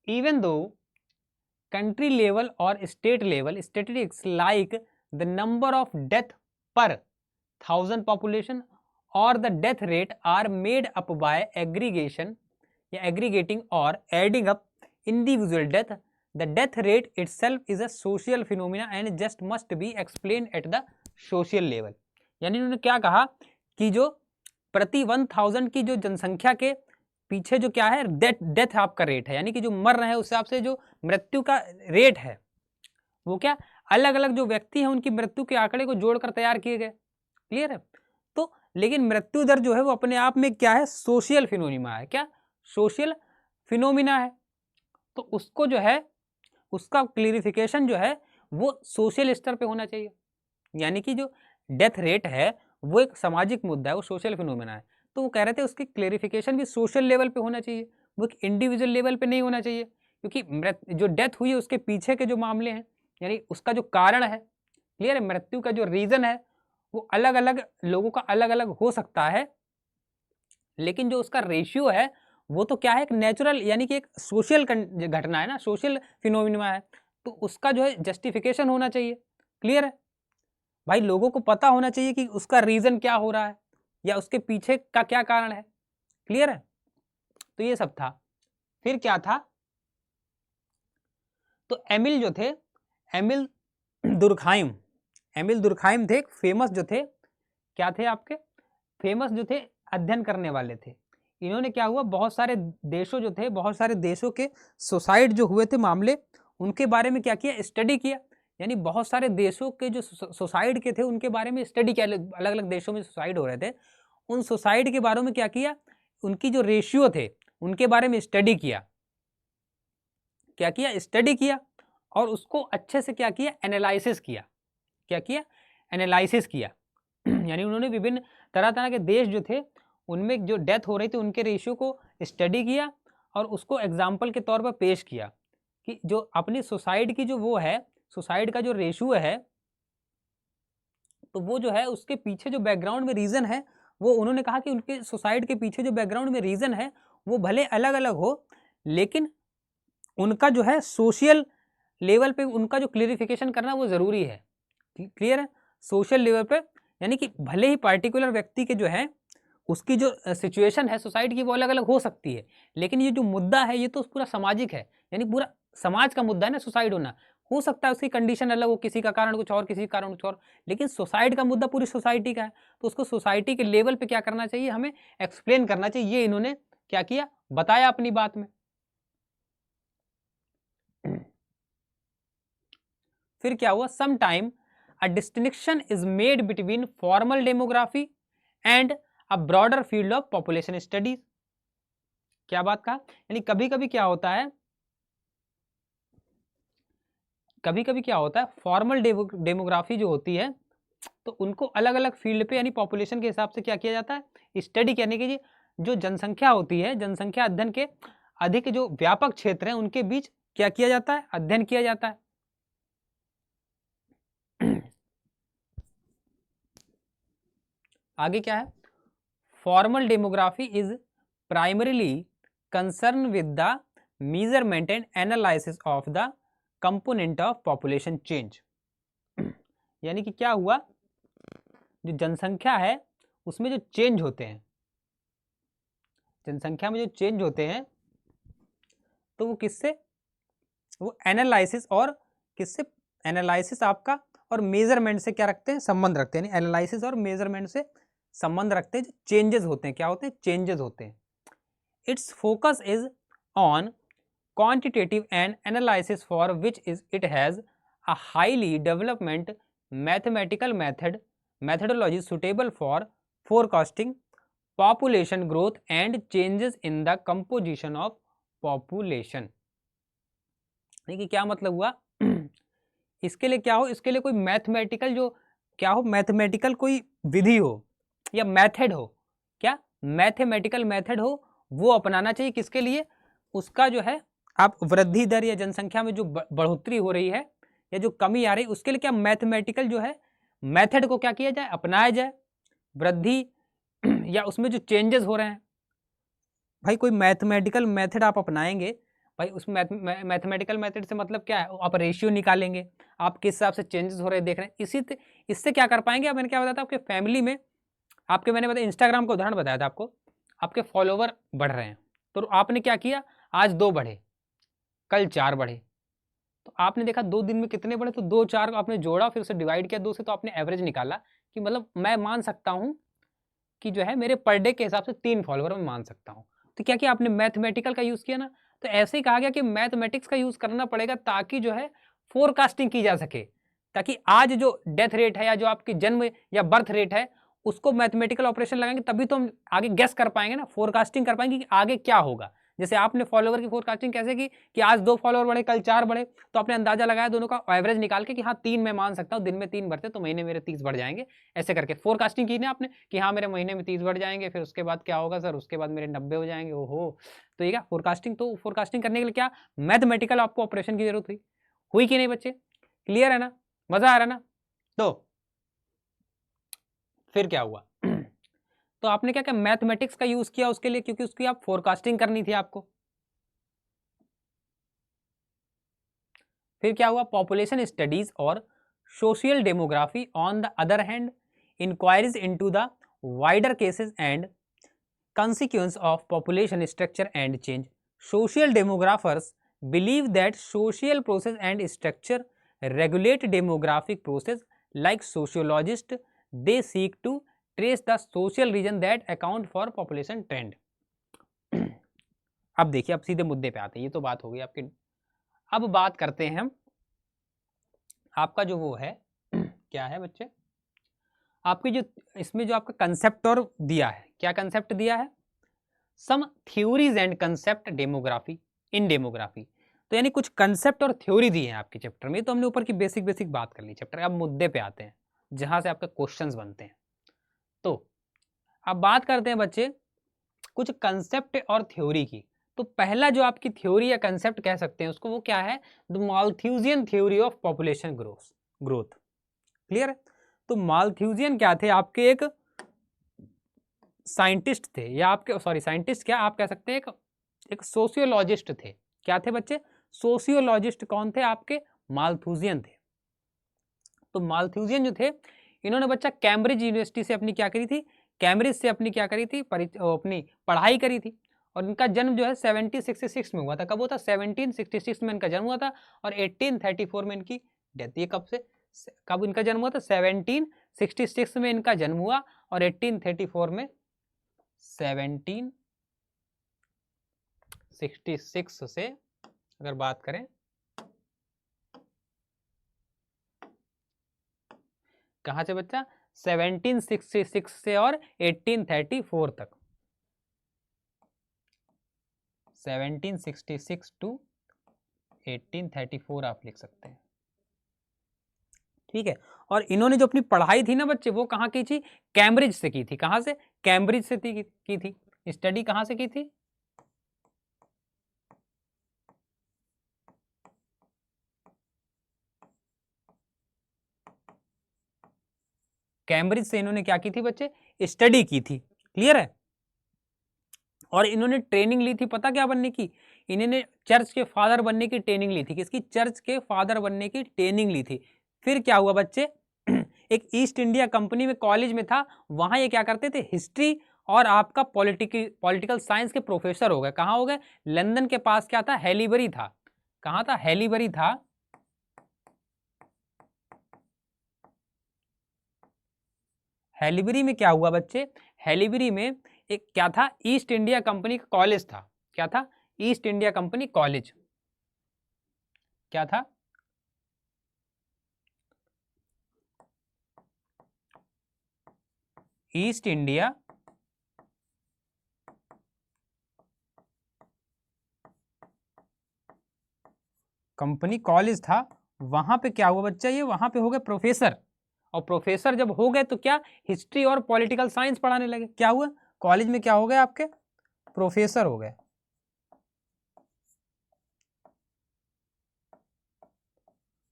even though country level or state level statistics like the number of death per 1000 population or the death rate are made up by aggregating or adding up individual death, the death rate itself is a social phenomena and just must be explained at the social level। यानी उन्होंने क्या कहा कि जो प्रति 1000 की जो जनसंख्या के पीछे जो क्या है डेथ आपका रेट है, यानी कि जो मर रहे हैं उस हिसाब से जो मृत्यु का रेट है वो क्या अलग अलग जो व्यक्ति हैं उनकी मृत्यु के आंकड़े को जोड़कर तैयार किए गए। क्लियर है। तो लेकिन मृत्यु दर जो है वो अपने आप में क्या है, सोशल फिनोमिना है। क्या सोशल फिनोमिना है, तो उसको जो है उसका क्लियरिफिकेशन जो है वो सोशल स्तर पे होना चाहिए। यानी कि जो डेथ रेट है वो एक सामाजिक मुद्दा है, वो सोशल फिनोमेना है। तो वो कह रहे थे उसकी क्लेरिफिकेशन भी सोशल लेवल पे होना चाहिए, वो एक इंडिविजुअल लेवल पे नहीं होना चाहिए, क्योंकि जो डेथ हुई है उसके पीछे के जो मामले हैं, यानी उसका जो कारण है, क्लियर है, मृत्यु का जो रीजन है वो अलग अलग लोगों का अलग अलग हो सकता है, लेकिन जो उसका रेशियो है वो तो क्या है, एक नेचुरल यानी कि एक सोशल घटना है ना, सोशल फिनोमिना है, तो उसका जो है जस्टिफिकेशन होना चाहिए। क्लियर है भाई, लोगों को पता होना चाहिए कि उसका रीजन क्या हो रहा है या उसके पीछे का क्या कारण है। क्लियर है, तो ये सब था। फिर क्या था, तो एमिल जो थे, एमिल दुर्खाइम, एमिल दुर्खाइम थे, फेमस जो थे, क्या थे आपके फेमस जो थे अध्ययन करने वाले थे। इन्होंने क्या हुआ, बहुत सारे देशों जो थे, बहुत सारे देशों के सुसाइड जो हुए थे मामले, उनके बारे में क्या किया, स्टडी किया। यानी बहुत सारे देशों के जो सुसाइड के थे उनके बारे में स्टडी किया, अलग अलग देशों में सुसाइड हो रहे थे, उन सुसाइड के बारे में क्या किया, उनकी जो रेशियो थे उनके बारे में स्टडी किया। क्या किया, स्टडी किया, और उसको अच्छे से क्या किया, एनालिसिस किया। क्या किया, एनालिसिस किया। यानी उन्होंने विभिन्न तरह तरह के देश जो थे उनमें जो डेथ हो रही थी उनके रेशियो को स्टडी किया और उसको एग्जाम्पल के तौर पर पेश किया कि जो अपनी सुसाइड की जो वो है, सुसाइड का जो रेशियो है, तो वो जो है उसके पीछे जो बैकग्राउंड में रीज़न है, वो उन्होंने कहा कि उनके सुसाइड के पीछे जो बैकग्राउंड में रीज़न है वो भले अलग अलग हो, लेकिन उनका जो है सोशल लेवल पे उनका जो क्लियरिफिकेशन करना वो ज़रूरी है। क्लियर है, सोशल लेवल पे, यानी कि भले ही पार्टिकुलर व्यक्ति के जो है उसकी जो सिचुएशन है सोसाइटी की वो अलग अलग हो सकती है, लेकिन ये जो मुद्दा है ये तो पूरा सामाजिक है, यानी पूरा समाज का मुद्दा है ना सुसाइड होना। हो सकता है उसकी कंडीशन अलग हो, किसी का कारण कुछ और, किसी का कारण कुछ और, लेकिन सुसाइड का मुद्दा पूरी सोसाइटी का है, तो उसको सोसाइटी के लेवल पे क्या करना चाहिए, हमें एक्सप्लेन करना चाहिए। ये इन्होंने क्या किया, बताया अपनी बात में। फिर क्या हुआ, some time a distinction is made between formal demography and a broader field of population studies. क्या बात कहा, यानी कभी कभी क्या होता है, कभी कभी क्या होता है, फॉर्मल डेमोग्राफी जो होती है तो उनको अलग अलग फील्ड पे यानी पॉपुलेशन के हिसाब से क्या किया जाता है, स्टडी करने के लिए जो जनसंख्या होती है, जनसंख्या अध्ययन के अधिक जो व्यापक क्षेत्र हैं उनके बीच क्या किया जाता है, अध्ययन किया जाता है। आगे क्या है, formal demography is primarily concern with the measurement and analysis of the component of population change. यानी कि क्या हुआ, जो जनसंख्या है उसमें जो चेंज होते हैं, जनसंख्या में जो चेंज होते हैं तो वो किससे, वो एनालिसिस और किससे, एनालिसिस आपका और मेजरमेंट से क्या रखते हैं, संबंध रखते हैं। यानी एनालिसिस और मेजरमेंट से संबंध रखते हैं, जो चेंजेस होते हैं, क्या होते हैं, चेंजेस होते हैं। It's focus is on quantitative and analysis for which is it has a highly development mathematical methodology suitable for forecasting population growth and changes in the composition of population। देखिए क्या मतलब हुआ, इसके लिए क्या हो, इसके लिए कोई मैथमेटिकल जो क्या हो, मैथमेटिकल कोई विधि हो या मेथड हो, क्या मैथमेटिकल मेथड हो, वो अपनाना चाहिए। किसके लिए, उसका जो है आप वृद्धि दर या जनसंख्या में जो बढ़ोतरी हो रही है या जो कमी आ रही है उसके लिए क्या मैथमेटिकल जो है मेथड को क्या किया जाए, अपनाया जाए। वृद्धि या उसमें जो चेंजेस हो रहे हैं, भाई कोई मैथमेटिकल मेथड आप अपनाएंगे, भाई उस मैथमेटिकल मेथड से मतलब क्या है, आप रेशियो निकालेंगे, आप किस हिसाब से चेंजेस हो रहे हैं देख रहे हैं, इससे क्या कर पाएंगे। अब मैंने क्या बताया था आपके फैमिली में, आपके मैंने बताया इंस्टाग्राम का उदाहरण बताया था आपको, आपके फॉलोवर बढ़ रहे हैं तो आपने क्या किया, आज 2 बढ़े, कल 4 बढ़े, तो आपने देखा 2 दिन में कितने बढ़े, तो 2 4 आपने जोड़ा, फिर उसे डिवाइड किया 2 से, तो आपने एवरेज निकाला कि मतलब मैं मान सकता हूं कि जो है मेरे पर डे के हिसाब से 3 फॉलोवर मैं मान सकता हूं। तो क्या किया आपने, मैथमेटिकल का यूज किया ना। तो ऐसे ही कहा गया कि मैथमेटिक्स का यूज करना पड़ेगा ताकि जो है फोरकास्टिंग की जा सके, ताकि आज जो डेथ रेट है या जो आपकी जन्म या बर्थ रेट है उसको मैथमेटिकल ऑपरेशन लगाएंगे तभी तो हम आगे गेस कर पाएंगे ना, फोरकास्टिंग कर पाएंगे कि आगे क्या होगा। जैसे आपने फॉलोवर की फोरकास्टिंग कैसे की कि आज 2 फॉलोवर बढ़े, कल 4 बढ़े, तो आपने अंदाजा लगाया दोनों का एवरेज निकाल के कि हाँ 3 मैं मान सकता हूँ, दिन में 3 बढ़ते तो महीने मेरे 30 बढ़ जाएंगे, ऐसे करके फोरकास्टिंग की ना आपने कि हाँ मेरे महीने में 30 बढ़ जाएंगे, फिर उसके बाद क्या होगा सर, उसके बाद मेरे 90 हो जाएंगे। ओहो, तो ये क्या फोरकास्टिंग, तो फोरकास्टिंग करने के लिए क्या मैथमेटिकल आपको ऑपरेशन की जरूरत हुई कि नहीं बच्चे? क्लियर है ना, मजा आ रहा ना? तो फिर क्या हुआ तो आपने क्या क्या मैथमेटिक्स का यूज किया उसके लिए, क्योंकि उसकी आप फोरकास्टिंग करनी थी आपको। फिर क्या हुआ, पॉपुलेशन स्टडीज और social demography on the other hand inquiries into the wider cases and consequence of population structure and change. Social demographers believe that social process and structure regulate demographic process. Like sociologists, they seek to trace the social region that account for population trend. अब देखिए, अब सीधे मुद्दे पे आते हैं, ये तो बात हो गई आपकी। अब बात करते हैं हम आपका जो वो है क्या है बच्चे, आपकी जो इसमें जो आपका कंसेप्ट और दिया है, क्या कंसेप्ट दिया है, some theories and concept demography in demography. तो यानी कुछ कंसेप्ट और थ्योरी दी है आपके चैप्टर में। तो हमने ऊपर की बेसिक बात कर ली चैप्टर। अब मुद्दे पे आते हैं जहां से आपके क्वेश्चंस बनते हैं। तो अब बात करते हैं बच्चे कुछ कंसेप्ट और थ्योरी की। तो पहला जो आपकी थ्योरी या कंसेप्ट कह सकते हैं उसको, वो क्या है, the Malthusian theory of population growth. Clear है? तो माल्थ्यूजियन क्या थे, आपके एक साइंटिस्ट थे, या आपके सॉरी साइंटिस्ट क्या आप कह सकते हैं, एक सोशियोलॉजिस्ट थे। क्या थे बच्चे? सोशियोलॉजिस्ट। कौन थे आपके? माल्थूजियन थे। तो माल्थूजियन जो थे, इन्होंने बच्चा कैम्ब्रिज यूनिवर्सिटी से अपनी क्या करी थी, कैम्ब्रिज से अपनी क्या करी थी, अपनी पढ़ाई करी थी। और इनका जन्म जो है 1766 में हुआ था। कब हुआ था? 1766 में इनका जन्म हुआ था और 1834 में इनकी डेथ। ये कब से कब इनका जन्म हुआ था? 1766 में इनका जन्म हुआ और 1834 में 1766 से अगर बात करें, कहां से बच्चा? 1766 से और 1834 तक, 1766 टू 1834 आप लिख सकते हैं। ठीक है। और इन्होंने जो अपनी पढ़ाई थी ना बच्चे, वो कहां की थी? कैम्ब्रिज से की थी। कहां से? कैम्ब्रिज से की थी। स्टडी कहां से की थी? कैम्ब्रिज से इन्होंने क्या की थी बच्चे? स्टडी की थी। क्लियर है? और इन्होंने ट्रेनिंग ली थी, पता क्या बनने की? इन्होंने चर्च के फादर बनने की ट्रेनिंग ली थी। किसकी? चर्च के फादर बनने की ट्रेनिंग ली थी। फिर क्या हुआ बच्चे? एक ईस्ट इंडिया कंपनी में कॉलेज में था, वहां ये क्या करते थे? हिस्ट्री और आपका पॉलिटिकल साइंस के प्रोफेसर हो गए। कहां हो गए? लंदन के पास क्या था? हैलीबरी था। कहां था? हैलीबरी था। हैलीबरी में क्या हुआ बच्चे? हैलीबरी में एक क्या था? ईस्ट इंडिया कंपनी का कॉलेज था। क्या था? East India company college. क्या था? ईस्ट इंडिया कंपनी कॉलेज था। वहां पे क्या हुआ बच्चा? ये वहां पे हो गए प्रोफेसर। और प्रोफेसर जब हो गए तो क्या? हिस्ट्री और पॉलिटिकल साइंस पढ़ाने लगे। क्या हुआ? कॉलेज में क्या हो गए आपके? प्रोफेसर हो गए।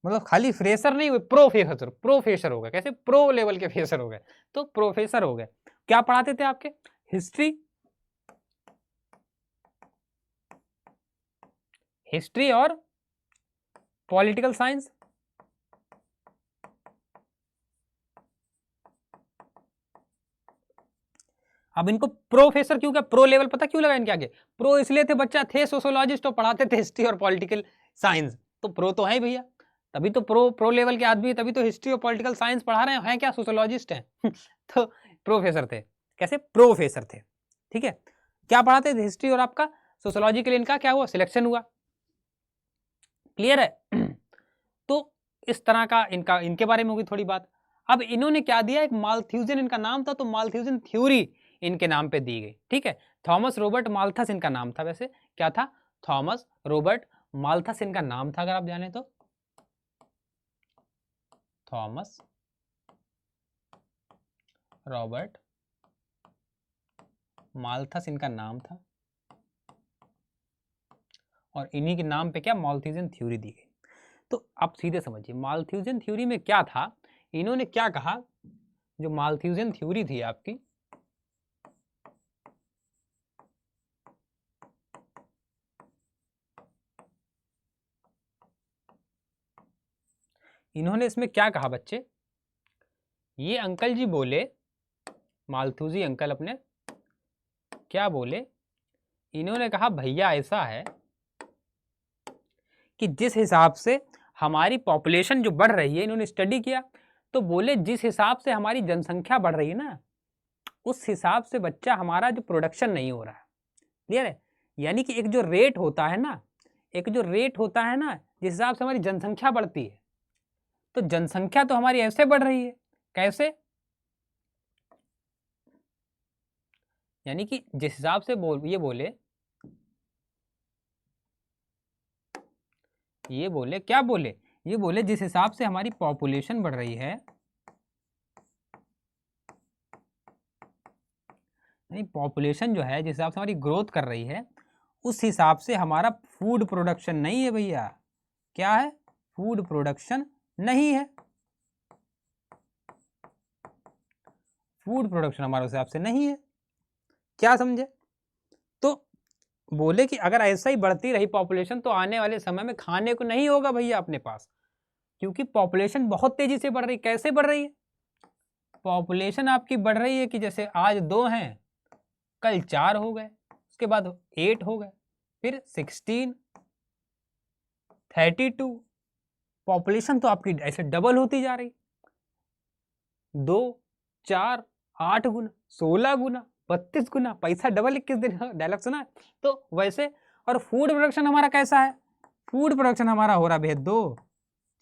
मतलब खाली फ्रेशर नहीं हुए, प्रोफेसर हो गए। कैसे? प्रो लेवल के फेसर हो गए। तो प्रोफेसर हो गए। क्या पढ़ाते थे आपके? हिस्ट्री, हिस्ट्री और पॉलिटिकल साइंस। अब इनको प्रोफेसर क्यों? क्या प्रो लेवल पता क्यों लगा इनके आगे? प्रो इसलिए थे बच्चा, थे सोशोलॉजिस्ट और पढ़ाते थे हिस्ट्री और पॉलिटिकल साइंस। तो प्रो तो है भैया, तभी तो प्रो लेवल के आदमी, तभी तो हिस्ट्री और पॉलिटिकल साइंस पढ़ा रहे हैं क्या? सोशोलॉजिस्ट हैं तो प्रोफेसर थे। कैसे? प्रोफेसर थे। ठीक है। क्या पढ़ाते थे? हिस्ट्री और आपका सोशोलॉजी के लिए इनका क्या हुआ? सिलेक्शन हुआ। क्लियर है? तो इस तरह का इनका इनके बारे में होगी थोड़ी बात। अब इन्होंने क्या दिया? एक माल्थ्यूजियन इनका नाम था, तो माल्थ्यूजियन थ्योरी इनके नाम पे दी गई। ठीक है। थॉमस रॉबर्ट माल्थस इनका नाम था। वैसे क्या था? थॉमस रॉबर्ट माल्थस इनका नाम था, अगर आप जाने तो। थॉमस रॉबर्ट माल्थस इनका नाम था, और इन्हीं के नाम पे क्या माल्थुसियन थ्योरी दी गई। तो आप सीधे समझिए माल्थुसियन थ्योरी में क्या था, इन्होंने क्या कहा, जो माल्थुसियन थ्योरी थी आपकी, इन्होंने इसमें क्या कहा बच्चे, ये अंकल जी बोले, माल्थुसी अंकल अपने क्या बोले, इन्होंने कहा भैया ऐसा है कि जिस हिसाब से हमारी पॉपुलेशन जो बढ़ रही है, इन्होंने स्टडी किया तो बोले जिस हिसाब से हमारी जनसंख्या बढ़ रही है ना, उस हिसाब से बच्चा हमारा जो प्रोडक्शन नहीं हो रहा है। क्लियर है? यानी कि एक जो रेट होता है ना, एक जो रेट होता है ना, जिस हिसाब से हमारी जनसंख्या बढ़ती है, तो जनसंख्या तो हमारी ऐसे बढ़ रही है, कैसे? यानी कि जिस हिसाब से ये बोले क्या बोले, ये बोले जिस हिसाब से हमारी पॉपुलेशन बढ़ रही है, यानी पॉपुलेशन जो है जिस हिसाब से हमारी ग्रोथ कर रही है, उस हिसाब से हमारा फूड प्रोडक्शन नहीं है भैया। क्या है? फूड प्रोडक्शन नहीं है, फूड प्रोडक्शन हमारे हिसाब से नहीं है। क्या समझे? तो बोले कि अगर ऐसा ही बढ़ती रही पॉपुलेशन तो आने वाले समय में खाने को नहीं होगा भैया अपने पास, क्योंकि पॉपुलेशन बहुत तेजी से बढ़ रही। कैसे बढ़ रही है? पॉपुलेशन आपकी बढ़ रही है कि जैसे आज 2 हैं, कल 4 हो गए, उसके बाद 8 हो गए, फिर 16, 32। पॉपुलेशन तो आपकी ऐसे डबल होती जा रही, 2, 4, 8 गुना, 16 गुना, 32 गुना, पैसा डबल 21 दिन। डायलॉग सुना? तो वैसे, और फूड प्रोडक्शन हमारा कैसा है? फूड प्रोडक्शन हमारा हो रहा भैया 2,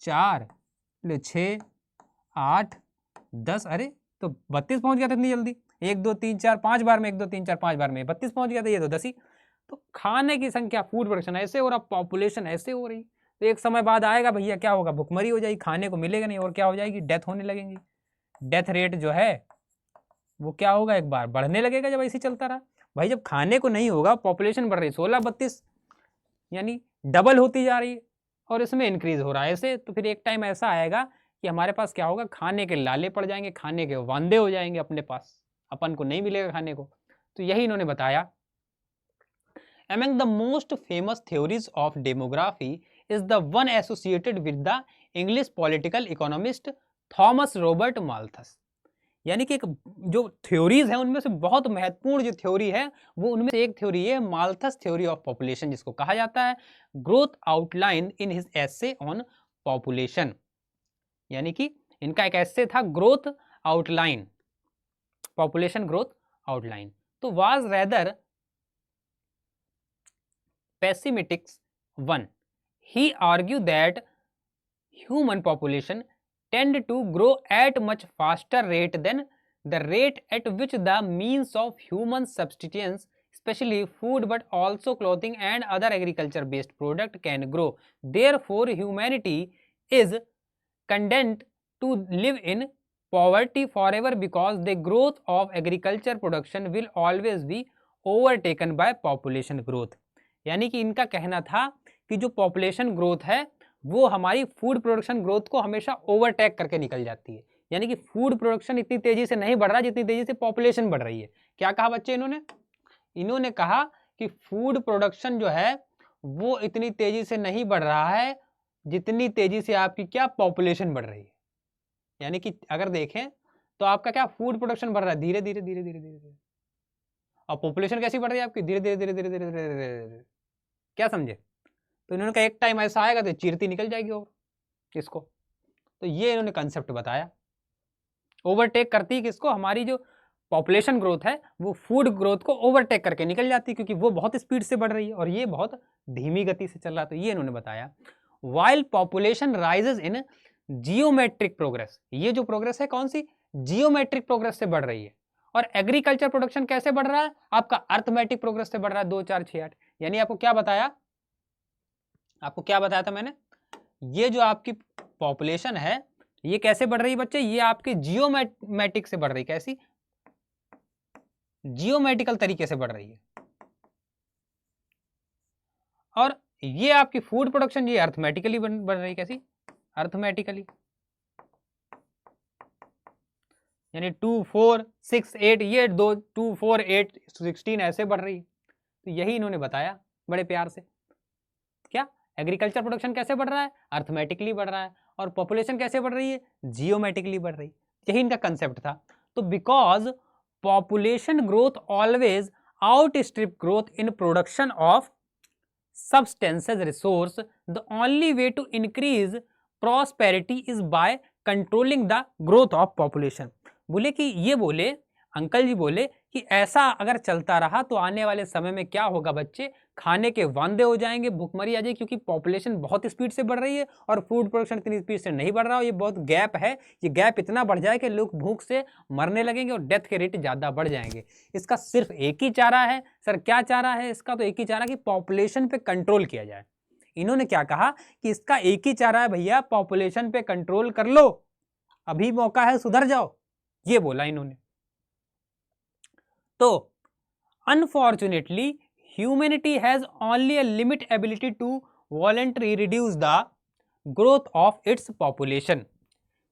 4, 6, 8, 10, अरे तो 32 पहुंच गया था इतनी जल्दी। 1 2 3 4 5 बार में, 1 2 3 4 5 बार में 32 पहुंच गया था, ये तो 10 ही। तो खाने की संख्या, फूड प्रोडक्शन ऐसे हो रहा, पॉपुलेशन ऐसे हो रही, तो एक समय बाद आएगा भैया क्या होगा, भुखमरी हो जाएगी, खाने को मिलेगा नहीं, और क्या हो जाएगी, डेथ होने लगेंगी। डेथ रेट जो है वो क्या होगा, एक बार बढ़ने लगेगा जब ऐसे चलता रहा। भाई जब खाने को नहीं होगा, पॉपुलेशन बढ़ रही 16 32, यानी डबल होती जा रही है, और इसमें इंक्रीज हो रहा है ऐसे, तो फिर एक टाइम ऐसा आएगा कि हमारे पास क्या होगा, खाने के लाले पड़ जाएंगे, खाने के वांदे हो जाएंगे, अपने पास अपन को नहीं मिलेगा खाने को। तो यही इन्होंने बताया। Among the most famous theories of demography is the one associated with the English political economist Thomas Robert Malthus. यानी कि एक जो थ्योरीज है उनमें से बहुत महत्वपूर्ण जो थ्योरी है, वो उनमें से एक थ्योरी है माल्थस थ्योरी ऑफ पॉपुलेशन, जिसको कहा जाता है growth outline in his essay on population. यानी कि इनका एक एसे था growth outline, population growth outline. तो was rather pessimists one. He argued that human population tend to grow at much faster rate than the rate at which the means of human subsistence, especially food but also clothing and other agriculture based product can grow. Therefore humanity is condemned to live in poverty forever because the growth of agriculture production will always be overtaken by population growth. यानी कि इनका कहना था कि जो population growth है वो हमारी फूड प्रोडक्शन ग्रोथ को हमेशा ओवरटेक करके निकल जाती है। यानी कि फूड प्रोडक्शन इतनी तेजी से नहीं बढ़ रहा जितनी तेजी से पॉपुलेशन बढ़ रही है। क्या कहा बच्चे इन्होंने कहा कि फूड प्रोडक्शन जो है वो इतनी तेजी से नहीं बढ़ रहा है जितनी तेजी से आपकी क्या पॉपुलेशन बढ़ रही है। यानी कि अगर देखें तो आपका क्या फूड प्रोडक्शन बढ़ रहा है धीरे धीरे धीरे धीरे धीरे, और पॉपुलेशन कैसी बढ़ रही है आपकी धीरे धीरे धीरे धीरे धीरे धीरे धीरे। क्या समझे? तो इन्होंने कहा एक टाइम ऐसा आएगा तो चीरती निकल जाएगी और किसको। तो ये इन्होंने कंसेप्ट बताया। ओवरटेक करती किसको, हमारी जो पॉपुलेशन ग्रोथ है वो फूड ग्रोथ को ओवरटेक करके निकल जाती है, क्योंकि वो बहुत स्पीड से बढ़ रही है और ये बहुत धीमी गति से चल रहा है। तो ये इन्होंने बताया। While population rises in geometric progress, ये जो प्रोग्रेस है कौन सी, जियोमेट्रिक प्रोग्रेस से बढ़ रही है, और एग्रीकल्चर प्रोडक्शन कैसे बढ़ रहा है? आपका अर्थमेटिक प्रोग्रेस से बढ़ रहा है 2 4 6 8। यानी आपको क्या बताया था मैंने? ये जो आपकी पॉपुलेशन है ये कैसे बढ़ रही है बच्चे? ये आपके जियोमेट्रिक से बढ़ रही है। कैसी? जियोमेट्रिकल तरीके से बढ़ रही है। और ये आपकी फूड प्रोडक्शन ये अर्थमेटिकली बढ़ रही है। कैसी? अर्थमेटिकली। यानी 2 4 6 8 ये 2 4 8 16 ऐसे बढ़ रही है। तो यही इन्होंने बताया बड़े प्यार से। क्या एग्रीकल्चर प्रोडक्शन कैसे बढ़ रहा है? अर्थमेटिकली बढ़ रहा है। और पॉपुलेशन कैसे बढ़ रही है? जियोमेट्रिकली बढ़ रही है। यही इनका कंसेप्ट था। तो because population growth always outstrip growth in production of substances resource, the only way to increase prosperity is by controlling the growth of population। बोले कि अंकल जी बोले कि ऐसा अगर चलता रहा तो आने वाले समय में क्या होगा बच्चे? खाने के वांदे हो जाएंगे, भूखमरी आ जाएगी, क्योंकि पॉपुलेशन बहुत स्पीड से बढ़ रही है और फूड प्रोडक्शन इतनी स्पीड से नहीं बढ़ रहा है। ये बहुत गैप है, ये गैप इतना बढ़ जाए कि लोग भूख से मरने लगेंगे और डेथ के रेट ज़्यादा बढ़ जाएंगे। इसका सिर्फ एक ही चारा है। सर क्या चारा है इसका? तो एक ही चारा कि पॉपुलेशन पे कंट्रोल किया जाए। इन्होंने क्या कहा कि इसका एक ही चारा है भैया, पॉपुलेशन पे कंट्रोल कर लो, अभी मौका है, सुधर जाओ, ये बोला इन्होंने। तो unfortunately humanity has only a limit ability to voluntary reduce the growth of its population.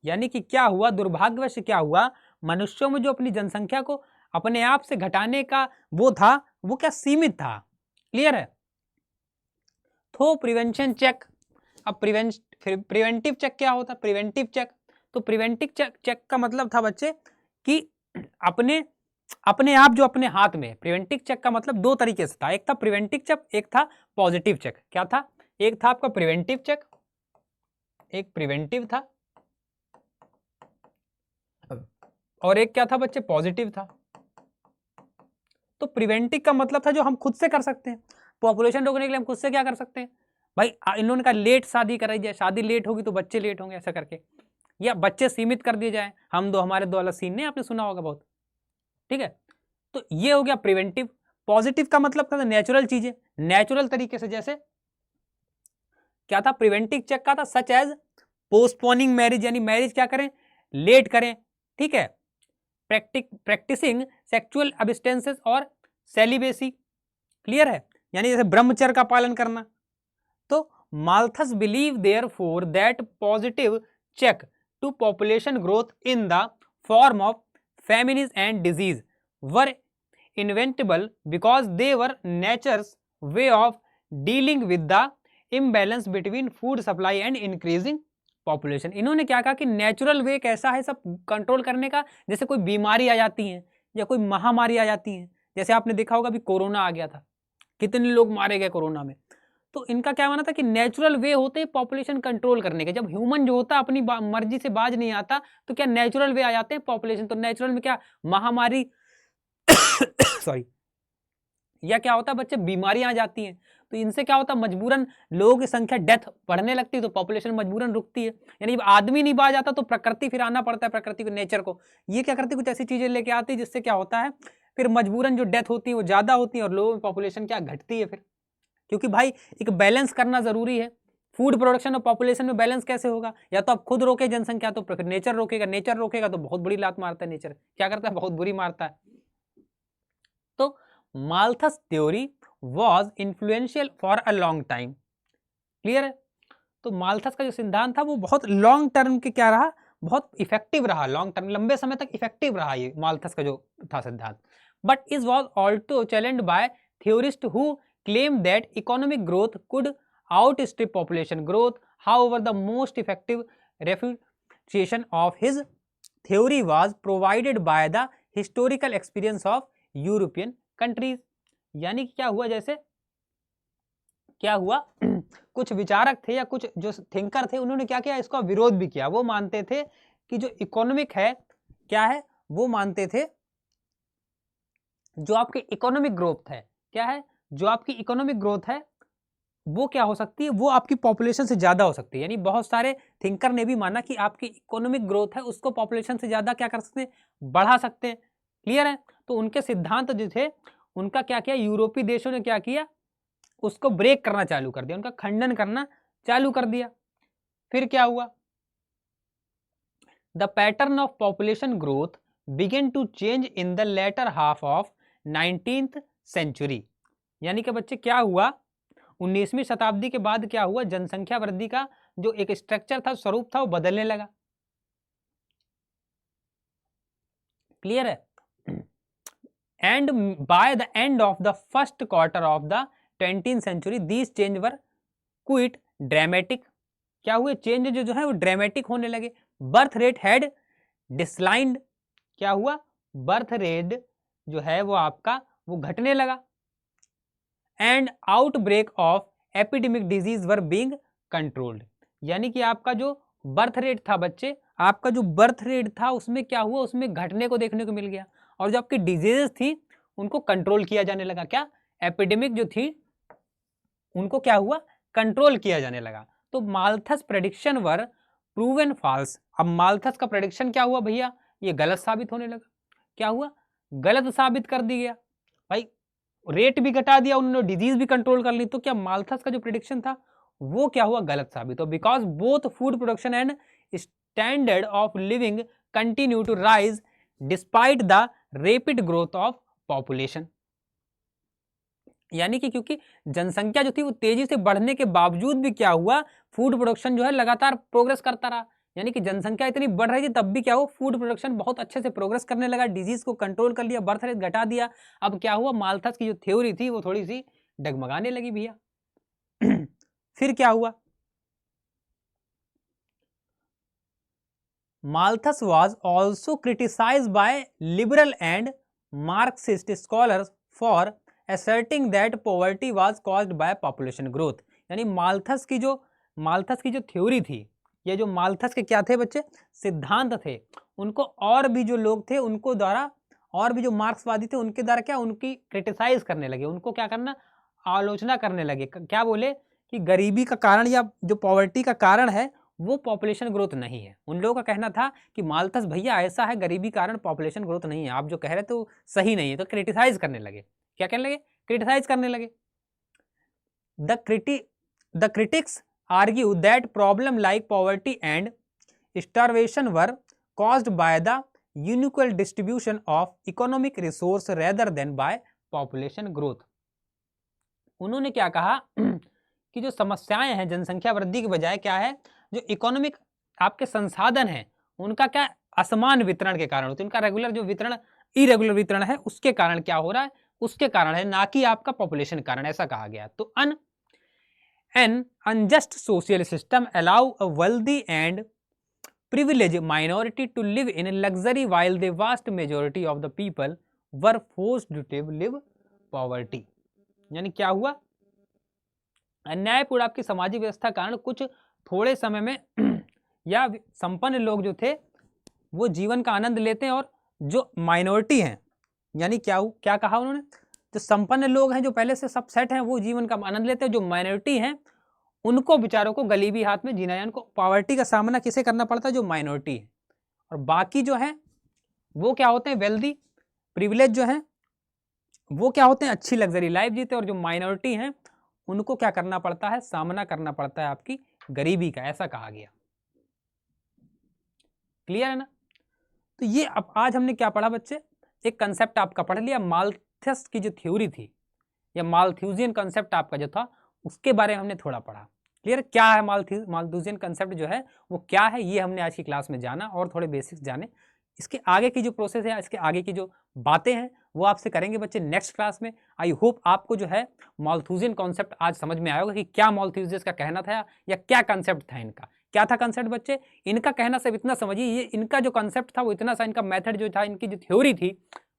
यानी कि क्या हुआ, दुर्भाग्यवश क्या हुआ, मनुष्यों में जो अपनी जनसंख्या को अपने आप से घटाने का वो था, वो क्या सीमित था। क्लियर है? तो प्रिवेंशन चेक। अब प्रिवेंटिव चेक क्या होता? प्रिवेंटिव चेक, तो प्रिवेंटिव चेक का मतलब था बच्चे कि अपने आप जो अपने हाथ में। प्रिवेंटिव चेक का मतलब दो तरीके से था, एक था प्रिवेंटिव चेक, एक था पॉजिटिव चेक। क्या था? एक था आपका प्रिवेंटिव चेक, एक प्रिवेंटिव था, और एक क्या था बच्चे? पॉजिटिव था। तो प्रिवेंटिव का मतलब था जो हम खुद से कर सकते हैं, पॉपुलेशन रोकने के लिए हम खुद से क्या कर सकते हैं भाई? इन्होंने कहा लेट शादी कराई जाए, शादी लेट होगी तो बच्चे लेट होंगे, ऐसा करके, या बच्चे सीमित कर दिए जाए, हम दो हमारे दो वाला सीन नहीं आपने सुना होगा बहुत। ठीक है, तो ये हो गया प्रिवेंटिव। पॉजिटिव का मतलब था नेचुरल चीजें, नेचुरल तरीके से। जैसे क्या था? प्रिवेंटिव चेक का था सच एज पोस्टपोनिंग मैरिज, यानी मैरिज क्या करें? लेट करें। ठीक है, प्रैक्टिसिंग सेक्सुअल अबिस्टेंसेस और सेलिबेसी। क्लियर है? यानी जैसे ब्रह्मचर्य का पालन करना। तो Malthus believe therefore that positive check to population growth in the form of famines and disease were inventable because they were nature's way of dealing with the imbalance between food supply and increasing population। इन्होंने क्या कहा कि natural way कैसा है सब control करने का? जैसे कोई बीमारी आ जाती है या कोई महामारी आ जाती है, जैसे आपने देखा होगा अभी कोरोना आ गया था, कितने लोग मारे गए कोरोना में। तो इनका क्या माना था कि नेचुरल वे होते हैं पॉपुलेशन कंट्रोल करने के। जब ह्यूमन जो होता है अपनी मर्जी से बाज नहीं आता, तो क्या नेचुरल वे आ जाते हैं पॉपुलेशन। तो नेचुरल में क्या? महामारी सॉरी, या क्या होता है बच्चे? बीमारियां आ जाती हैं। तो इनसे क्या होता है? मजबूरन लोगों की संख्या, डेथ बढ़ने लगती है, तो पॉपुलेशन मजबूरन रुकती है। यानी आदमी नहीं बाज आता तो प्रकृति फिर आना पड़ता है, प्रकृति को, नेचर को। ये क्या करती है? कुछ ऐसी चीजें लेके आती है जिससे क्या होता है, फिर मजबूरन जो डेथ होती है वो ज्यादा होती है और लोगों की पॉपुलेशन क्या घटती है फिर। क्योंकि भाई एक बैलेंस करना जरूरी है। फूड प्रोडक्शन और पॉपुलेशन में बैलेंस कैसे होगा? या तो आप खुद रोके जनसंख्या, तो फिर नेचर रोकेगा, नेचर रोकेगा तो बहुत बड़ी लात मारता है। नेचर क्या करता है? बहुत बुरी मारता है। तो Malthus theory was influential for a long time. Clear है? तो माल्थस का जो सिद्धांत था वो बहुत लॉन्ग टर्म के क्या रहा? बहुत इफेक्टिव रहा, लॉन्ग टर्म, लंबे समय तक इफेक्टिव रहा ये माल्थस का जो था सिद्धांत। But is was also challenged by theorists who claim that economic growth could outstrip population growth. However, the most effective refutation of his theory was provided by the historical experience of European countries। यानी क्या हुआ? जैसे क्या हुआ कुछ विचारक थे या कुछ जो थिंकर थे, उन्होंने क्या किया? इसका विरोध भी किया। वो मानते थे कि जो इकोनॉमिक है क्या है, वो मानते थे जो आपकी इकोनॉमिक ग्रोथ है, क्या है? जो आपकी इकोनॉमिक ग्रोथ है वो क्या हो सकती है? वो आपकी पॉपुलेशन से ज्यादा हो सकती है। यानी बहुत सारे थिंकर ने भी माना कि आपकी इकोनॉमिक ग्रोथ है उसको पॉपुलेशन से ज्यादा क्या कर सकते हैं? बढ़ा सकते हैं। क्लियर है। तो उनके सिद्धांत जो थे उनका क्या किया, यूरोपीय देशों ने क्या किया, उसको ब्रेक करना चालू कर दिया, उनका खंडन करना चालू कर दिया। फिर क्या हुआ, the pattern of population growth begin to change in the letter half of 19th century. यानी कि बच्चे क्या हुआ, 19वीं शताब्दी के बाद क्या हुआ, जनसंख्या वृद्धि का जो एक स्ट्रक्चर था, स्वरूप था, वो बदलने लगा। क्लियर है। And by the end of the first quarter of the 20th century these change were quite dramatic. क्या हुए, चेंज जो है वो ड्रामेटिक होने लगे। Birth rate had declined. क्या हुआ, बर्थ रेट जो है वो आपका वो घटने लगा। And outbreak of epidemic disease were being controlled. यानी कि आपका जो बर्थ रेट था बच्चे, आपका जो बर्थ रेट था उसमें क्या हुआ, उसमें घटने को देखने को मिल गया। और जो आपकी डिजीजेस थी उनको कंट्रोल किया जाने लगा। क्या, एपिडेमिक जो थी उनको क्या हुआ, कंट्रोल किया जाने लगा। तो माल्थस प्रेडिक्शन वर प्रूवन फॉल्स। अब माल्थस का प्रेडिक्शन क्या हुआ भैया, ये गलत साबित होने लगा। क्या हुआ, गलत साबित कर दी गया भाई, रेट भी घटा दिया उन्होंने, डिजीज भी कंट्रोल कर ली, तो क्या माल्थस का जो प्रेडिक्शन था वो क्या हुआ, गलत साबित हो। Because both food production and standard of living continue to rise despite the rapid growth of population. यानी कि क्योंकि जनसंख्या जो थी वो तेजी से बढ़ने के बावजूद भी क्या हुआ, फूड प्रोडक्शन जो है लगातार प्रोग्रेस करता रहा। यानी कि जनसंख्या इतनी बढ़ रही थी तब भी क्या हुआ, फूड प्रोडक्शन बहुत अच्छे से प्रोग्रेस करने लगा, डिजीज को कंट्रोल कर लिया, बर्थ रेट घटा दिया। अब क्या हुआ, माल्थस की जो थ्योरी थी वो थोड़ी सी डगमगाने लगी भैया। फिर क्या हुआ, Malthus was also criticised by liberal and Marxist scholars for asserting that poverty was caused by population growth। यानी माल्थस की जो थ्योरी थी, ये जो माल्थस के क्या थे बच्चे, सिद्धांत थे, उनको और भी जो लोग थे उनको द्वारा, और भी जो मार्क्सवादी थे उनके द्वारा क्या, उनकी क्रिटिसाइज करने लगे, उनको क्या करना, आलोचना करने लगे। क्या बोले कि गरीबी का कारण या जो पॉवर्टी का कारण है वो पॉपुलेशन ग्रोथ नहीं है। उन लोगों का कहना था कि माल्थस भैया ऐसा है, गरीबी कारण पॉपुलेशन ग्रोथ नहीं है, आप जो कह रहे थे वो सही नहीं है। तो क्रिटिसाइज करने लगे, क्या कहने लगे, क्रिटिसाइज करने लगे। The critics argue that problem like poverty and starvation were caused by the unequal distribution of economic resource rather than by population growth. उन्होंने क्या कहा कि जो समस्याएं हैं जनसंख्या वृद्धि के बजाय क्या है, जो इकोनॉमिक आपके संसाधन हैं उनका क्या असमान वितरण के कारण होते हैं, उनका रेगुलर जो वितरण इरेगुलर वितरण है उसके कारण क्या हो रहा है, उसके कारण है, ना कि आपका पॉपुलेशन कारण, ऐसा कहा गया। तो an unjust social system allow a wealthy and privilege minority to live in luxury while the vast majority of the people were forced to live poverty. यानी क्या हुआ, अन्यायपूर्ण आपकी सामाजिक व्यवस्था कारण कुछ थोड़े समय में या संपन्न लोग जो थे वो जीवन का आनंद लेते हैं, और जो माइनॉरिटी हैं, यानी क्या कहा उन्होंने, जो संपन्न लोग हैं जो पहले से सब सेट हैं वो जीवन का आनंद लेते हैं, जो माइनॉरिटी हैं उनको बेचारों को गरीबी हाथ में जीना है, उनको पॉवर्टी का सामना किसे करना पड़ता है, जो माइनॉरिटी है। और बाकी जो है वो क्या होते हैं, वेल्दी प्रिविलेज जो है वो क्या होते हैं, अच्छी लग्जरी लाइफ जीते, और जो माइनॉरिटी हैं उनको क्या करना पड़ता है, सामना करना पड़ता है आपकी गरीबी का, ऐसा कहा गया। क्लियर है ना। तो ये अब आज हमने क्या पढ़ा बच्चे, एक कंसेप्ट आपका पढ़ लिया, माल्थस की जो थ्योरी थी या माल्थ्यूजियन कंसेप्ट आपका जो था उसके बारे में हमने थोड़ा पढ़ा। क्लियर, क्या है माल्थ्यूजियन कंसेप्ट जो है वो क्या है, ये हमने आज की क्लास में जाना और थोड़े बेसिक्स जाने। इसके आगे की जो प्रोसेस है, इसके आगे की जो बातें हैं वो आपसे करेंगे बच्चे नेक्स्ट क्लास में। आई होप आपको जो है माल्थ्यूजियन कॉन्सेप्ट आज समझ में आया होगा कि क्या माल्थ्यूजियस का कहना था या क्या कंसेप्ट था इनका, क्या था कंसेप्ट बच्चे। इनका कहना सिर्फ इतना समझिए, ये इनका जो कंसेप्ट था वो इतना सा, इनका मेथड जो था, इनकी जो थ्योरी थी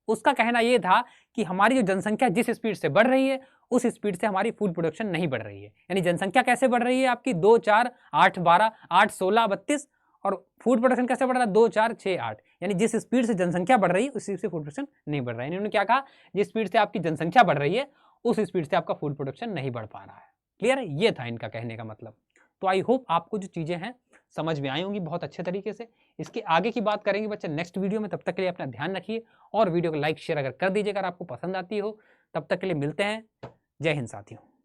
उसका कहना ये था कि हमारी जो जनसंख्या जिस स्पीड से बढ़ रही है उस स्पीड से हमारी फूड प्रोडक्शन नहीं बढ़ रही है। यानी जनसंख्या कैसे बढ़ रही है आपकी, 2, 4, 8, 12, 8, 16, 32, और फूड प्रोडक्शन कैसे बढ़ रहा है, 2, 4, 6, 8। यानी जिस स्पीड से जनसंख्या बढ़ रही है उस स्पीड से फूड प्रोडक्शन नहीं बढ़ रहा है। इन्होंने क्या कहा, जिस स्पीड से आपकी जनसंख्या बढ़ रही है उस स्पीड से आपका फूड प्रोडक्शन नहीं बढ़ पा रहा है। क्लियर है, ये था इनका कहने का मतलब। तो आई होप आपको जो चीजें हैं समझ में आई होंगी बहुत अच्छे तरीके से। इसके आगे की बात करेंगे बच्चे नेक्स्ट वीडियो में। तब तक के लिए अपना ध्यान रखिए और वीडियो को लाइक शेयर अगर कर दीजिए अगर आपको पसंद आती हो। तब तक के लिए मिलते हैं। जय हिंद साथियों।